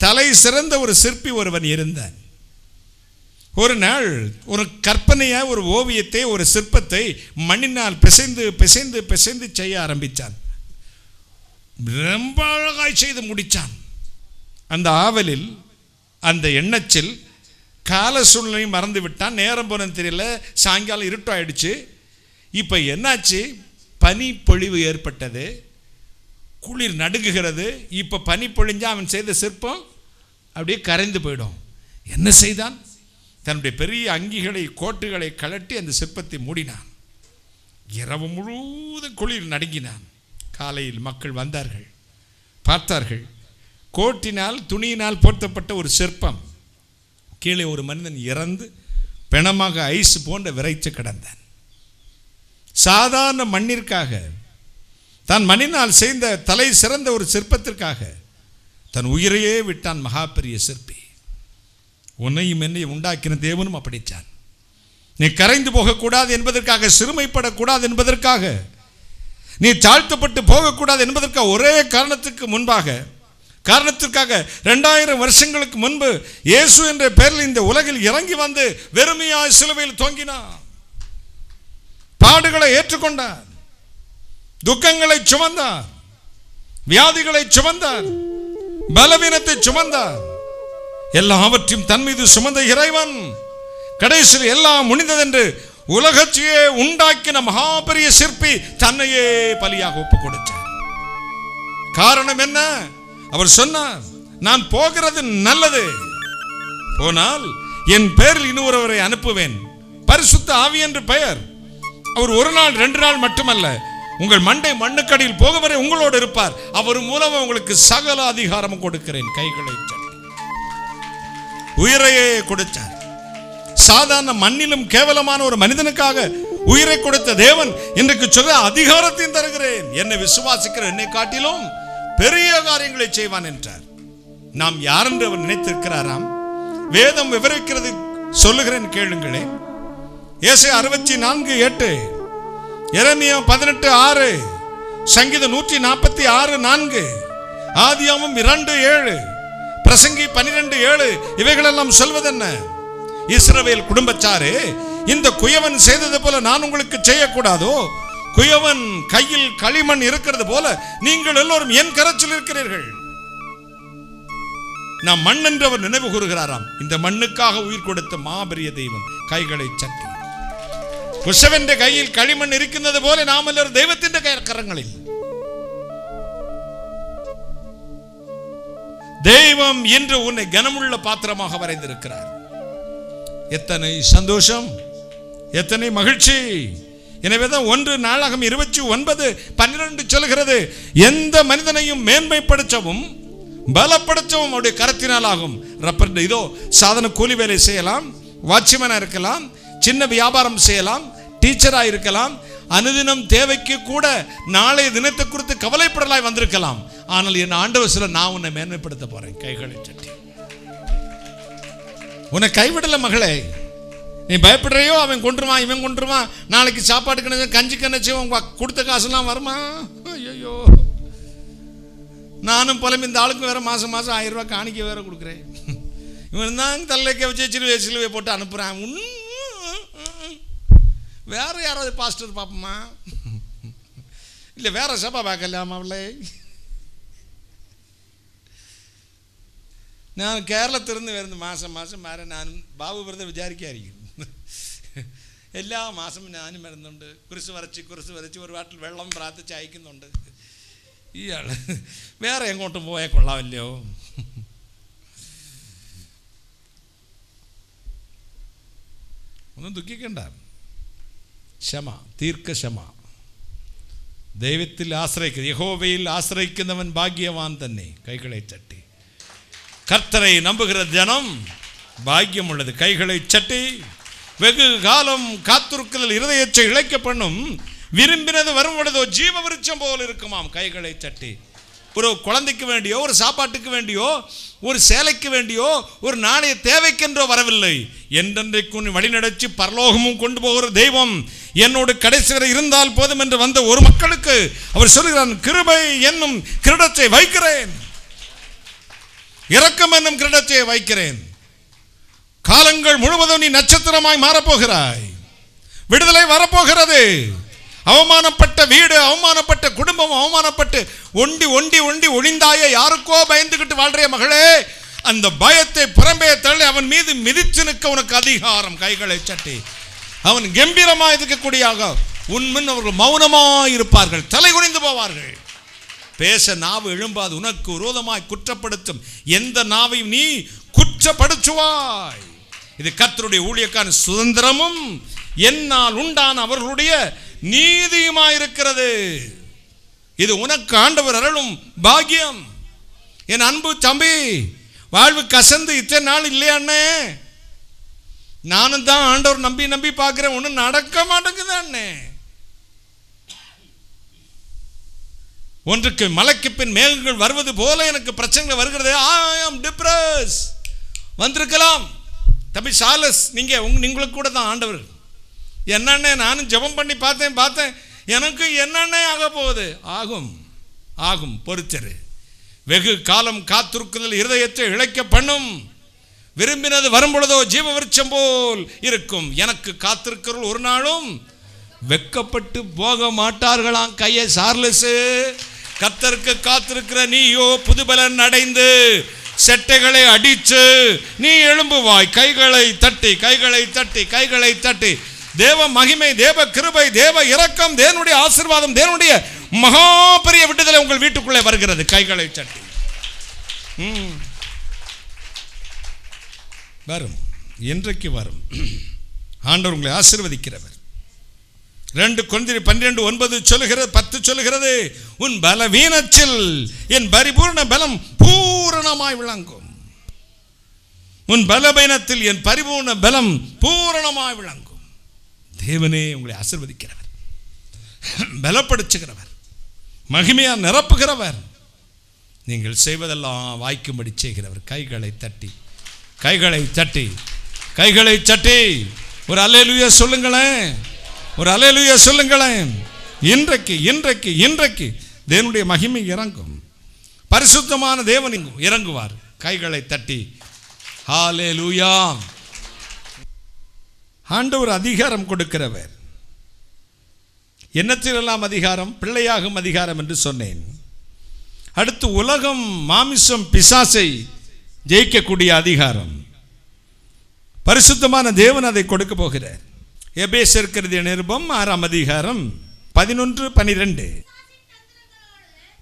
தலை சிறந்த ஒரு சிற்பி ஒருவன் இருந்தான். ஒரு நாள் ஒரு கற்பனையா ஒரு ஓவியத்தை, ஒரு சிற்பத்தை மண்ணினால் பிசைந்து பிசைந்து பிசைந்து செய்ய ஆரம்பித்தான். ரொம்ப அழகாய் செய்து முடித்தான். அந்த ஆவலில், அந்த எண்ணத்தில் கால சூழ்நிலை மறந்து விட்டான். நேரம் போனது தெரியல, சாயங்காலம் இருட்டாயிடுச்சு. இப்போ என்னாச்சு? பனி பொழிவு ஏற்பட்டது, குளிர் நடுங்குகிறது. இப்போ பனி பொழிஞ்சா அவன் செய்த சிற்பம் அப்படியே கரைந்து போயிடும். என்ன செய்தான்? தன்னுடைய பெரிய அங்கிகளை, கோட்டுகளை கழட்டி அந்த சிற்பத்தை மூடினான். இரவு முழுவதும் குளிர் நடுங்கினான். காலையில் மக்கள் வந்தார்கள், பார்த்தார்கள். கோட்டினால் துணியினால் போர்த்தப்பட்ட ஒரு சிற்பம். கீழே ஒரு மனிதன் இறந்து பிணமாக ஐஸ் போன்ற விரைச்சு கிடந்தான். சாதாரண மண்ணிற்காக, தான் மண்ணினால் செய்த தலை சிறந்த ஒரு சிற்பத்திற்காக தன் உயிரையே விட்டான் மகா பெரிய சிற்பி. உன்னையும் என்னையும் உண்டாக்கின தேவனும் அப்படித்தான். நீ கரைந்து போகக்கூடாது என்பதற்காக, சிறுமைப்படக்கூடாது என்பதற்காக, நீ தாழ்த்தப்பட்டு போகக்கூடாது என்பதற்காக, ஒரே காரணத்திற்காக 2000 வருஷங்களுக்கு முன்பு இயேசு என்ற பெயரில் இந்த உலகில் இறங்கி வந்து வெறுமையாய் சிலுவையில் தொங்கினார். பாடுகளை ஏற்றுக்கொண்டார், துக்கங்களை சுமந்தார், வியாதிகளை சுமந்தார், பலவீனத்தை சுமந்தார். எல்லாவற்றையும் தன் மீது சுமந்த இறைவன் கடைசியில் எல்லாம் முடிந்ததென்று உலகத்தையே உண்டாக்கின மகாபெரிய சிற்பி தன்னையே பலியாக ஒப்புக் கொடுத்தார். காரணம் என்ன? அவர் சொன்னார், நான் போகிறது நல்லது, போனால் என் பெயரில் இன்னொருவரை அனுப்புவேன், பரிசுத்த ஆவி என்று பெயர். அவர் 1 நாள் 2 நாள் மட்டுமல்ல, உங்கள் மண்டை மண்ணுக்கடியில் போக வரை உங்களோடு இருப்பார். அவர் மூலம் உங்களுக்கு சகல அதிகாரமும் கொடுக்கிறேன். கைகளை தட்டி உயிரையே கொடுத்தார். சாதாரண மண்ணிலும் கேவலமான ஒரு மனிதனுக்காக உயிரை கொடுத்த தேவன் இன்றைக்கு சொல்ல, அதிகாரத்தையும் தருகிறேன், என்னை விசுவாசிக்கிற என்னை காட்டிலும் பெரிய காரியங்களை செய்வான் என்றார். நாம் யார் என்று அவர் நினைத்திருக்கிறாராம்? வேதம் விவரிக்கிறது, சொல்லுகிறேன் கேளுங்களேன். ஏசாயா 64:8, எரேமியா 18:6, சங்கீதம் 146:4, ஆதியாகமம் 2:7, பிரசங்கி 12:7, இவைகளெல்லாம் சொல்வதென்ன? இஸ்ரவேல் குடும்பச்சாரே, இந்த குயவன் செய்தது போல நான் உங்களுக்கு செய்யக்கூடாதோ? குயவன் கையில் களிமண் இருக்கிறது போல நீங்கள் எல்லோரும் என் கரத்தில் இருக்கிறீர்கள். நாம் மண் என்று அவர் நினைவு கூறுகிறாராம். இந்த மண்ணுக்காக உயிர் கொடுத்த மாபெரிய தெய்வம் கைகளை சட்டி. குஷவന്റെ கையில் களிமண் இருக்கிறது போல நாம் எல்லாரும் தெய்வத்தின் கரங்களில். தெய்வம் என்று உன்னை கனமுள்ள பாத்திரமாக வரைந்திருக்கிறார். எத்தனை சந்தோஷம், எத்தனை மகிழ்ச்சி. எனவேதான் 1 நாளாகமம் 29:12 சொல்கிறது, எந்த மனிதனையும் மேன்மைப்படுத்தவும் பலப்படுத்தவும் அவருடைய கரத்தினால் ஆகும். இதோ சாதன கூலி வேலை செய்யலாம், வாட்ச்மேனா இருக்கலாம், சின்ன வியாபாரம் செய்யலாம், டீச்சரா இருக்கலாம், அனுதினம் தேவைக்கு கூட நாளைய தினத்தை குறித்து கவலைப்படலாய் வந்திருக்கலாம். ஆனால் என் ஆண்டவர் சொல்ல, நான் உன்னை மேன்மைப்படுத்த போறேன். கைகளை சட்டி. உன்னை கைவிடல மகளே. நீ பயப்படுறையோ, அவன் கொண்டுருவான், இவன் கொண்டுருவான், நாளைக்கு சாப்பாட்டுக்கு கஞ்சி கணச்சு கொடுத்த காசுலாம் வருமா? ஐயோ, நானும் புலம்பி இந்த ஆளுக்கு வேற மாசம் 1000 ரூபாய் காணிக்க வேற கொடுக்குறேன். இவன் தான் தலைக்க வச்சு சிலுவை போட்டு அனுப்புறான். வேற யாராவது பாஸ்டர் பார்ப்போமா? இல்லை வேற சபா பார்க்கலாமா? அவளை நான் കേരളത്തിലിருந்து വരുന്ന മാസം മാറി ഞാനും ബാബു വെറുതെ വിചാരിക്കായിരിക്കും. എല്ലാ മാസവും ഞാനും വരുന്നുണ്ട്, കുരിശ് വരച്ച് ഒരു വാട്ടിൽ വെള്ളം പ്രാർത്ഥിച്ച് അയക്കുന്നുണ്ട്. ഇയാൾ വേറെ എങ്ങോട്ടും പോയാൽ കൊള്ളാമല്ലോ. ഒന്നും ദുഃഖിക്കണ്ട. ക്ഷമ, ദീർഘക്ഷമ. ദൈവത്തിൽ ആശ്രയിക്കുക, യഹോവയിൽ ആശ്രയിക്കുന്നവൻ ഭാഗ്യവാൻ തന്നെ. കൈകളെ ചട്ടി. கர்த்தரை நம்புகிற ஜனம் பாக்கியம் உள்ளது. கைகளை சட்டி. வெகு காலம் காத்திருக்குதல் இருதயத்தை இழைக்க பண்ணும், விரும்பினது வரும் பொழுதோ ஜீவ விருட்சம் போல் இருக்குமாம். கைகளை சட்டி. ஒரு குழந்தைக்கு வேண்டியோ, ஒரு சாப்பாட்டுக்கு வேண்டியோ, ஒரு சேலைக்கு வேண்டியோ, ஒரு நாளைய தேவைக்கென்றோ வரவில்லை. என்றென்றைக்கு வழிநடத்தி பரலோகமும் கொண்டு போகிற தெய்வம் என்னோடு கடைசி வரை இருந்தால் போதும் என்று வந்த ஒரு மக்களுக்கு அவர் சொல்கிறான், கிருபை என்னும் கிரீடத்தை வைக்கிறேன், இரக்கம் என்னும் கிரீடத்தை வைக்கிறேன். காலங்கள் முழுவதும் நீ நட்சத்திரமாய் மாறப்போகிறாய். விடுதலை வரப்போகிறது. அவமானப்பட்ட வீடு, அவமானப்பட்ட குடும்பம், அவமானப்பட்டு ஒண்டி ஒண்டி ஒண்டி ஒளிந்தாய யாருக்கோ பயந்துகிட்டு வாழ்றிய மகளே, அந்த பயத்தை புறம்பே தள்ளி அவன் மீது மிதிச்சு நிற்க உனக்கு அதிகாரம். கைகளை சட்டி. அவன் கம்பீரமாய் இருக்கக்கூடிய உன்முன் அவர்கள் மௌனமாய் இருப்பார்கள், தலை குனிந்து போவார்கள். பேச நாவு எழும்பாது. உனக்கு விரோதமாய் குற்றப்படுத்தும் எந்த நாவையும் நீ குற்றப்படுத்துவாய். இது கர்த்தருடைய ஊழியக்கான சுதந்திரமும் என்னால் உண்டான அவர்களுடைய நீதியுமாயிருக்கிறது. இது உனக்கு ஆண்டவர் அருளும் பாக்கியம். என் அன்பு தம்பி, வாழ்வு கசந்து இத்தனை நாள் இல்லையா அண்ணே? நானும் தான் ஆண்டவர் நம்பி நம்பி பார்க்கிறேன், ஒன்றும் நடக்க மாட்டேங்குது அண்ணே. ஒன்றுக்கு மலைக்கு பின் மேகங்கள் வருவது போல எனக்கு பிரச்சனைகள் வருகிறது. ஐ ஆம் டிப்ரஸ். வந்திருக்கலாம் தம்பி சார்லஸ், உங்களுக்கு கூட தான் ஆண்டவர் என்னென்ன நானும் ஜெபம் பண்ணி பார்த்தேன், எனக்கு என்னென்ன ஆக போகுது? ஆகும் பொறுத்தரு. வெகு காலம் காத்திருக்குதல் இருதயத்தை இழைக்க பண்ணும், விரும்பினது வரும் பொழுதோ ஜீவ விருட்சம் போல் இருக்கும். எனக்கு காத்திருக்கிறவர்கள் ஒரு நாளும் வெக்கப்பட்டு போக மாட்டார்களாம். கையை சார்லஸ். கர்த்தருக்கு காத்திருக்கிற நீயோ புதுபலன் அடைந்து செட்டைகளை அடிச்சு நீ எழும்புவாய். கைகளை தட்டி, கைகளை தட்டி, கைகளை தட்டி. தேவ மகிமை, தேவ கிருபை, தேவ இரக்கம், தேவனுடைய ஆசீர்வாதம், தேவனுடைய மகா பெரிய விடுதலை உங்கள் வீட்டுக்குள்ளே வருகிறது. கைகளை தட்டி. வரும், என்றைக்கு வரும். ஆண்டவர் உங்களை ஆசீர்வதிக்கிறவர். 2 கொரிந்தியர் 12:9 சொல்லுகிறது, 10 சொல்லுகிறது, உன் பலவீனத்தில் என் பரிபூர்ண பலம் பூரணமாய் விளங்கும். உன் பலவீனத்தில் என் பரிபூர்ண பலம் பூரணமாய் விளங்கும். தேவனே உங்களை ஆசீர்வதிக்கிறவர், பலப்படுத்துகிறவர், மகிமையா நிரப்புகிறவர், நீங்கள் செய்வதெல்லாம் வாய்க்கும்படி செய்கிறவர். கைகளை தட்டி, கைகளை தட்டி, கைகளை தட்டி ஒரு அல்லேலூயா சொல்லுங்களேன், ஒரு அல்லேலூயா சொல்லுங்களேன். இன்றைக்கு இன்றைக்கு இன்றைக்கு தேவனுடைய மகிமை இறங்கும். பரிசுத்தமான தேவன் இறங்குவார். கைகளை தட்டி ஹல்லேலூயா. ஆண்டவர் அதிகாரம் கொடுக்கிறவர். எண்ணத்திலெல்லாம் அதிகாரம், பிள்ளையாகும் அதிகாரம் என்று சொன்னேன். அடுத்து உலகம், மாமிசம், பிசாசை ஜெயிக்கக்கூடிய அதிகாரம். பரிசுத்தமான தேவன் அதை கொடுக்க போகிறார். எபேசியர் நிருபம் 6ஆம் அதிகாரம் 11-12.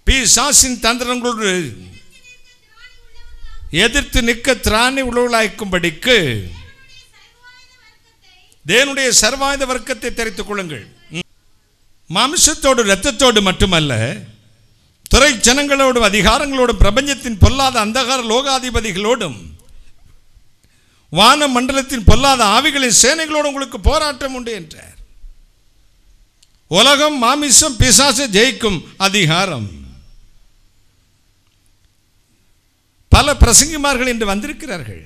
பிசாசின் தந்திரங்களோடு எதிர்த்து நிற்க திராணி உள்ளவர்களாய்க்கும்படிக்கு தேவனுடைய சர்வாயுத வர்க்கத்தை தெரித்துக் கொள்ளுங்கள். மாமிசத்தோடு இரத்தத்தோடு மட்டுமல்ல, துறை ஜனங்களோடும் அதிகாரங்களோடும் பிரபஞ்சத்தின் பொல்லாத அந்தகார லோகாதிபதிகளோடும் வான மண்டலத்தின் பொல்லாத ஆவிகளின் சேனைகளோடு உங்களுக்கு போராட்டம் உண்டு என்றார். உலகம், மாமிசம், பிசாசை ஜெயிக்கும் அதிகாரம். பல பிரசங்கிமார்கள் இன்று வந்திருக்கிறார்கள்.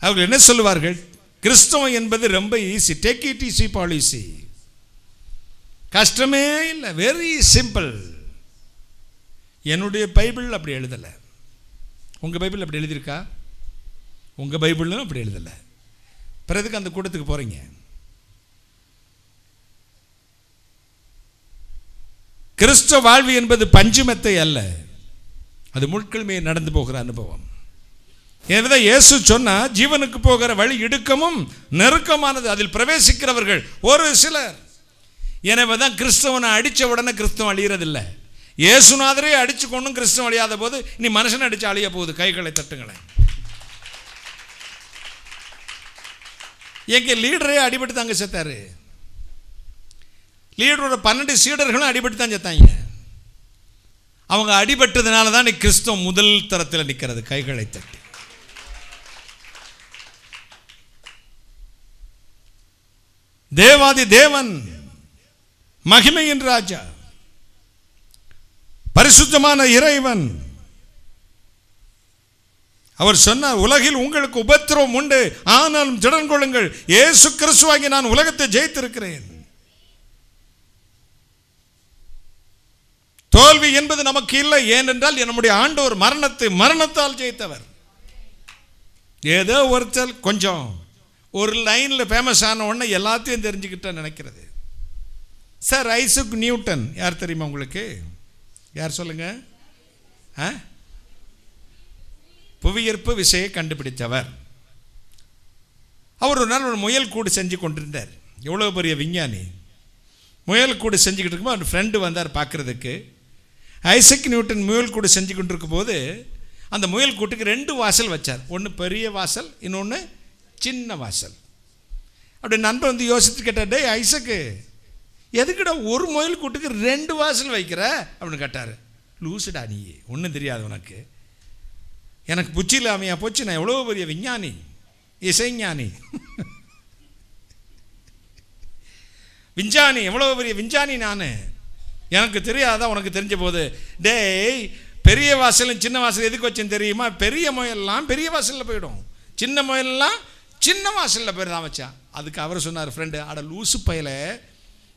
அவர்கள் என்ன சொல்லுவார்கள்? கிறிஸ்தவம் என்பது ரொம்ப easy, take it easy policy, கஷ்டமே இல்லை, வெரி சிம்பிள். என்னுடைய பைபிள் அப்படி எழுதலை. உங்கள் பைபிள் அப்படி எழுதியிருக்கா? உங்கள் பைபிளும் அப்படி எழுதலை. பிறகு அந்த கூட்டத்துக்கு போகிறீங்க. கிறிஸ்தவ வாழ்வு என்பது பஞ்சுமெத்தை அல்ல, அது முட்கள் மேல் நடந்து போகிற அனுபவம். எனவே இயேசு சொன்னா, ஜீவனுக்கு போகிற வழி இடுக்கமும் நெருக்கமானது, அதில் பிரவேசிக்கிறவர்கள் ஒரு சிலர். எனவே தான் கிறிஸ்தவனை அடித்த உடனே கிறிஸ்தவம் அழியறதில்லை. இயேசுநாதரே அடிச்சு கொண்டும் கிறிஸ்தவம் அழியாத போது இனி மனுஷனை அடிச்சு அழிய போகுது. கைகளை தட்டுங்களேன். எங்க லீடரே அடிபட்டு தாங்க செத்தாரு. லீடரோட 12 சீடர்களும் அடிபட்டு தான் செத்தாங்க. அவங்க அடிபட்டதுனால தான் கிறிஸ்தவம் முதல் தரத்தில் நிற்கிறது. கைகளை தட்டி தேவாதி தேவன், மகிமையின் ராஜா, பரிசுத்தமான இறைவன், அவர் சொன்னார், உலகில் உங்களுக்கு உபத்திரவம் உண்டு, ஆனாலும் திடன் கொள்ளுங்கள், இயேசு கிறிஸ்துவாகி நான் உலகத்தை ஜெயித்திருக்கிறேன். தோல்வி என்பது நமக்கு இல்லை. ஏனென்றால் நம்முடைய ஆண்டவர் மரணத்தால் ஜெயித்தவர். ஏதோ ஒருத்தர் கொஞ்சம் ஒரு லைனில் ஃபேமஸ் ஆன உடனே எல்லாத்தையும் தெரிஞ்சுக்கிட்ட நினைக்கிறது. சார் ஐசக் நியூட்டன் யார் தெரியுமா உங்களுக்கு? யார் சொல்லுங்க? புவியீர்ப்பு விசையை கண்டுபிடித்தவர். அவர் ஒரு நாள் ஒரு முயல் கூடு செஞ்சு கொண்டிருந்தார். எவ்வளோ பெரிய விஞ்ஞானி. முயல் கூடு செஞ்சுக்கிட்டு இருக்கும்போது அவர் ஃப்ரெண்டு வந்தார் பார்க்குறதுக்கு. ஐசக் நியூட்டன் முயல் கூடு செஞ்சு கொண்டிருக்கும் போது அந்த முயல் கூட்டுக்கு 2 வாசல் வச்சார். ஒன்று பெரிய வாசல், இன்னொன்று சின்ன வாசல். அப்படி நண்பர் வந்து யோசித்து கேட்டார், டே ஐசக்கு, எதுக்குடா ஒரு முயல் கூட்டுக்கு 2 வாசல் வைக்கிற அப்படின்னு கேட்டார். லூசுடா நீ, ஒன்றும் தெரியாது உனக்கு, எனக்கு புச்சி இல்லாமையா போச்சு, நான் எவ்வளோ பெரிய விஞ்ஞானி, இசைஞானி, விஞ்ஞானி, எவ்வளோ பெரிய விஞ்ஞானி நான், எனக்கு தெரியாதான் உனக்கு தெரிஞ்ச போது. டேய், பெரிய வாசலும் சின்ன வாசல் எதுக்கு வச்சேன்னு தெரியுமா? பெரிய முயல்லாம் பெரிய வாசலில் போயிடும், சின்ன முயல்லாம் சின்ன வாசலில் போய் தான் வச்சான். அதுக்கு அவர் சொன்னார், ஃப்ரெண்டு, அட லூசு பையில,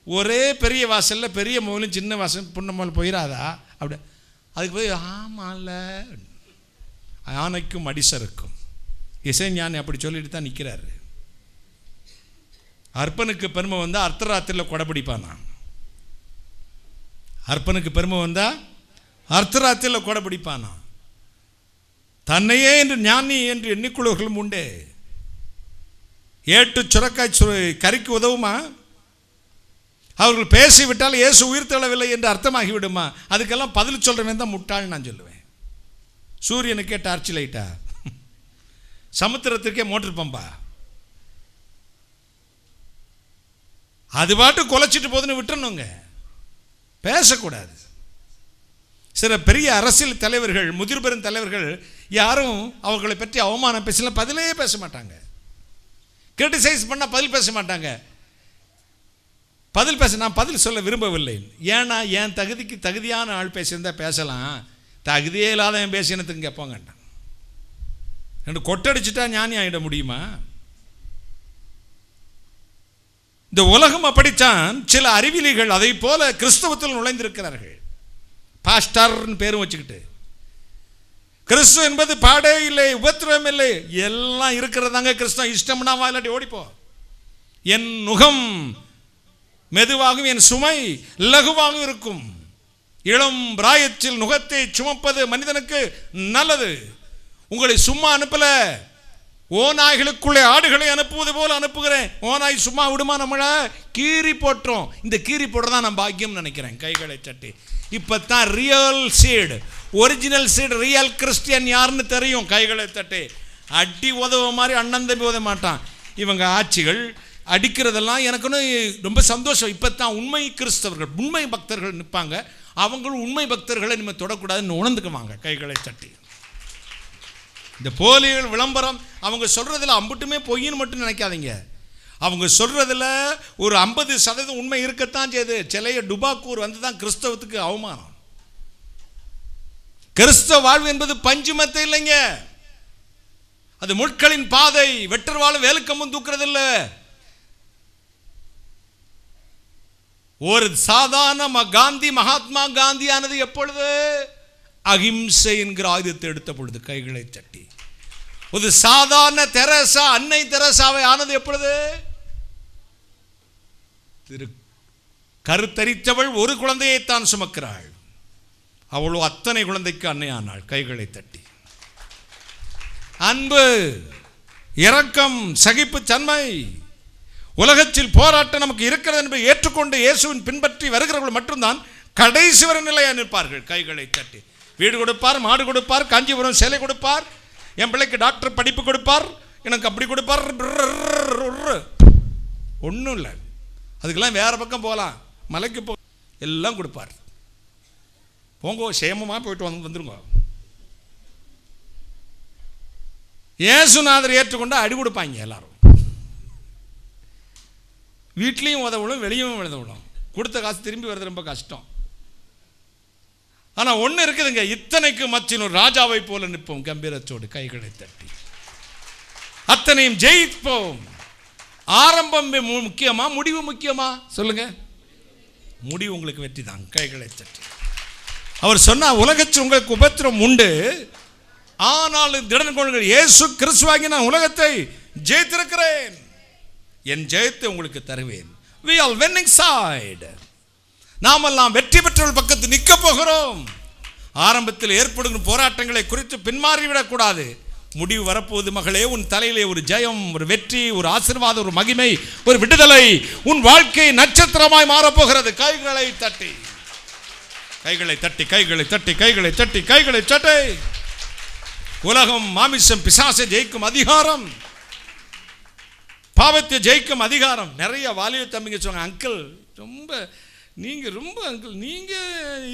ஒரே பெரிய வாசலில் பெரிய முயலும் சின்ன வாசல் புண்ண முயல் போயிடாதா அப்படி. அதுக்கு போய் ஆமாம்ல, யானைக்கும் அடிசருக்கும். இசைஞானி அப்படி சொல்லிட்டு தான் நிற்கிறாரு. அர்ப்பனுக்கு பெருமை வந்தால் அர்த்தராத்திரியில் கொடைப்பிடிப்பானா? அர்ப்பனுக்கு பெருமை வந்தால் அர்த்தராத்திரியில் கொடைப்பிடிப்பானா? தன்னையே என்று ஞானி என்று எண்ணிக்கொள்வர்களும் உண்டே. ஏட்டு சுரக்காய் கறிக்கு உதவுமா? அவர்கள் பேசிவிட்டால் இயேசு உயிர் தள்ளவில்லை என்று அர்த்தமாகிவிடுமா? அதுக்கெல்லாம் பதில் சொல்கிறவன் தான் முட்டாள் நான் சொல்லுவேன். சூரியனுக்கே டார்ச் லைட்டா, சமுத்திரத்திற்கே மோட்டர் பம்பா, அது பாட்டு குலைச்சிட்டு போதுன்னு விட்டுறணுங்க, பேசக்கூடாது. சில பெரிய அரசியல் தலைவர்கள், முதிர் பெரும் தலைவர்கள் யாரும் அவர்களை பற்றி அவமானம் பேசல, பதிலே பேச மாட்டாங்க. கிரிட்டிசைஸ் பண்ணால் பதில் பேச மாட்டாங்க. நான் பதில் சொல்ல விரும்பவில்லை. ஏன்னா என் தகுதிக்கு தகுதியான ஆள் பேசியிருந்தா பேசலாம், தகுதியே இல்லாத என் பேசினத்துக்கு கேட்பாங்கட்டான். ரெண்டு கொட்டடிச்சுட்டா ஞானி ஆகிட முடியுமா? இந்த உலகம் அப்படித்தான். சில அறிவிலிகள் அதை போல கிறிஸ்தவத்தில் நுழைந்திருக்கிறார்கள். பாஸ்டர்னு பேரும் வச்சுக்கிட்டு, கிறிஸ்துவ என்பது பாடே இல்லை, உபத்திரவம் இல்லை, எல்லாம் இருக்கிறதாங்க கிறிஸ்தவம். இஷ்டம்னா இல்லாட்டி ஓடிப்போ. என் நுகம் மெதுவாகவும் என் சுமை லகுவாகவும் இருக்கும். இளம் பிராயத்தில் நுகத்தை சுமப்பது மனிதனுக்கு நல்லது. உங்களை சும்மா அனுப்பல, ஓநாய்களுக்குள்ளே ஆடுகளை அனுப்புவது போல அனுப்புகிறேன். ஓநாய் சும்மா விடுமா? நம்மளை கீறி போட்டோம். இந்த கீறி போடுறதான் நான் பாக்கியம் நினைக்கிறேன். கைகளை தட்டி. இப்பதான் real seed, original seed, real Christian யாருன்னு தெரியும். கைகளை தட்டி. அடி உதவ மாதிரி அண்ணன் தம்பி உதவ மாட்டான். இவங்க ஆட்சிகள் அடிக்கிறதெல்லாம் எனக்கு ரொம்ப சந்தோஷம். இப்போ தான் உண்மை கிறிஸ்தவர்கள், உண்மை பக்தர்கள் நிற்பாங்க. அவங்களும் உண்மை பக்தர்களை நம்ம தொடக்கூடாதுன்னு உணர்ந்துக்குவாங்க. கைகளை தட்டி. இந்த போலிகள் விளம்பரம் அவங்க சொல்றதுல அம்புட்டுமே பொய்ன்னு மட்டும் நினைக்காதீங்க. அவங்க சொல்றதுல ஒரு 50% உண்மை இருக்கத்தான் செய்யுது. சிலைய டுபாக்கூர் வந்து தான் கிறிஸ்தவத்துக்கு அவமானம். கிறிஸ்தவ வாழ்வு என்பது பஞ்சுமத்தை இல்லைங்க. அது முட்களின் பாதை. வெட்டர் வாழ் வேலுக்கம்பம் தூக்குறது இல்லை. ஒரு சாதாரண மகாத்மா காந்தியானது எப்பொழுது? அகிம்சை என்கிற ஆயுதத்தை எடுத்த பொழுது. கைகளை தட்டி. ஒரு சாதாரண தெரசா, அன்னை தெரசாவை ஆனது எப்பொழுது? கருத்தரித்தவள் ஒரு குழந்தையை தான் சுமக்கிறாள். அவளோ அத்தனை குழந்தைக்கு அன்னை ஆனாள். கைகளை தட்டி. அன்பு, இரக்கம், சகிப்புத்தன்மை, உலகத்தில் போராட்டம் நமக்கு இருக்கிறது என்பதை ஏற்றுக்கொண்டு இயேசுவின் பின்பற்றி வருகிறவர்கள் மட்டும்தான் கடைசி வரை நிலையாக நிற்பார்கள். கைகளை தட்டி. வீடு கொடுப்பார், மாடு கொடுப்பார், காஞ்சிபுரம் சேலை கொடுப்பார், என் பிள்ளைக்கு டாக்டர் படிப்பு கொடுப்பார், எனக்கு அப்படி கொடுப்பார். ஒன்றும் இல்லை. அதுக்கெல்லாம் வேற பக்கம் போகலாம், மலைக்கு போ, எல்லாம் கொடுப்பார். போங்க, சேமமாக போயிட்டு வந்துருங்க. இயேசுநாதர் ஏற்றுக்கொண்டு அடி கொடுப்பாங்க எல்லாரும். வீட்லேயும் உதவணும், வெளியும் உதவணும். கொடுத்த காசு திரும்பி வர்றது ரொம்ப கஷ்டம். ஆனால் ஒன்று இருக்குதுங்க, இத்தனைக்கு மத்தியில் ஒரு ராஜாவை போல நிற்போம் கம்பீரத்தோடு. கைகளை தட்டி. அத்தனையும் ஜெயிப்போம். ஆரம்பம் முக்கியமா, முடிவு முக்கியமா? சொல்லுங்க. முடிவு உங்களுக்கு வெற்றி தான். கைகளை தட்டி. அவர் சொன்னார், உலகத்தில் உங்களுக்கு உபத்திரம் உண்டு, ஆனாலும் திடன் கொள்ளுங்கள், இயேசு கிறிஸ்துவாகி நான் உலகத்தை ஜெயித்திருக்கிறேன், என் ஜெயத்தை உங்களுக்கு தருவேன். We are winning side. நாமெல்லாம் வெற்றி பெற்றவர்கள் பக்கத்தில் நிற்க போகிறோம். ஆரம்பத்தில் ஏற்படுகிற போராட்டங்களை குறித்து பின்மாறிவிடக்கூடாது. முடிவு வரப்போகுது மகளே. உன் தலையிலே ஒரு ஜெயம், ஒரு வெற்றி, ஒரு ஆசீர்வாதம், ஒரு மகிமை, ஒரு விடுதலை. உன் வாழ்க்கை நட்சத்திரமாய் மாறப்போகிறது. கைகளை தட்டி, கைகளை தட்டி, கைகளை தட்டி, கைகளை தட்டி, கைகளை தட்டி. உலகம், மாமிசம், பிசாசை ஜெயிக்கும் அதிகாரம், பாவத்தை ஜெயிக்கும் அதிகாரம். நிறைய வாலிப தம்பிங்க சொன்னாங்க, அங்கிள் நீங்கள்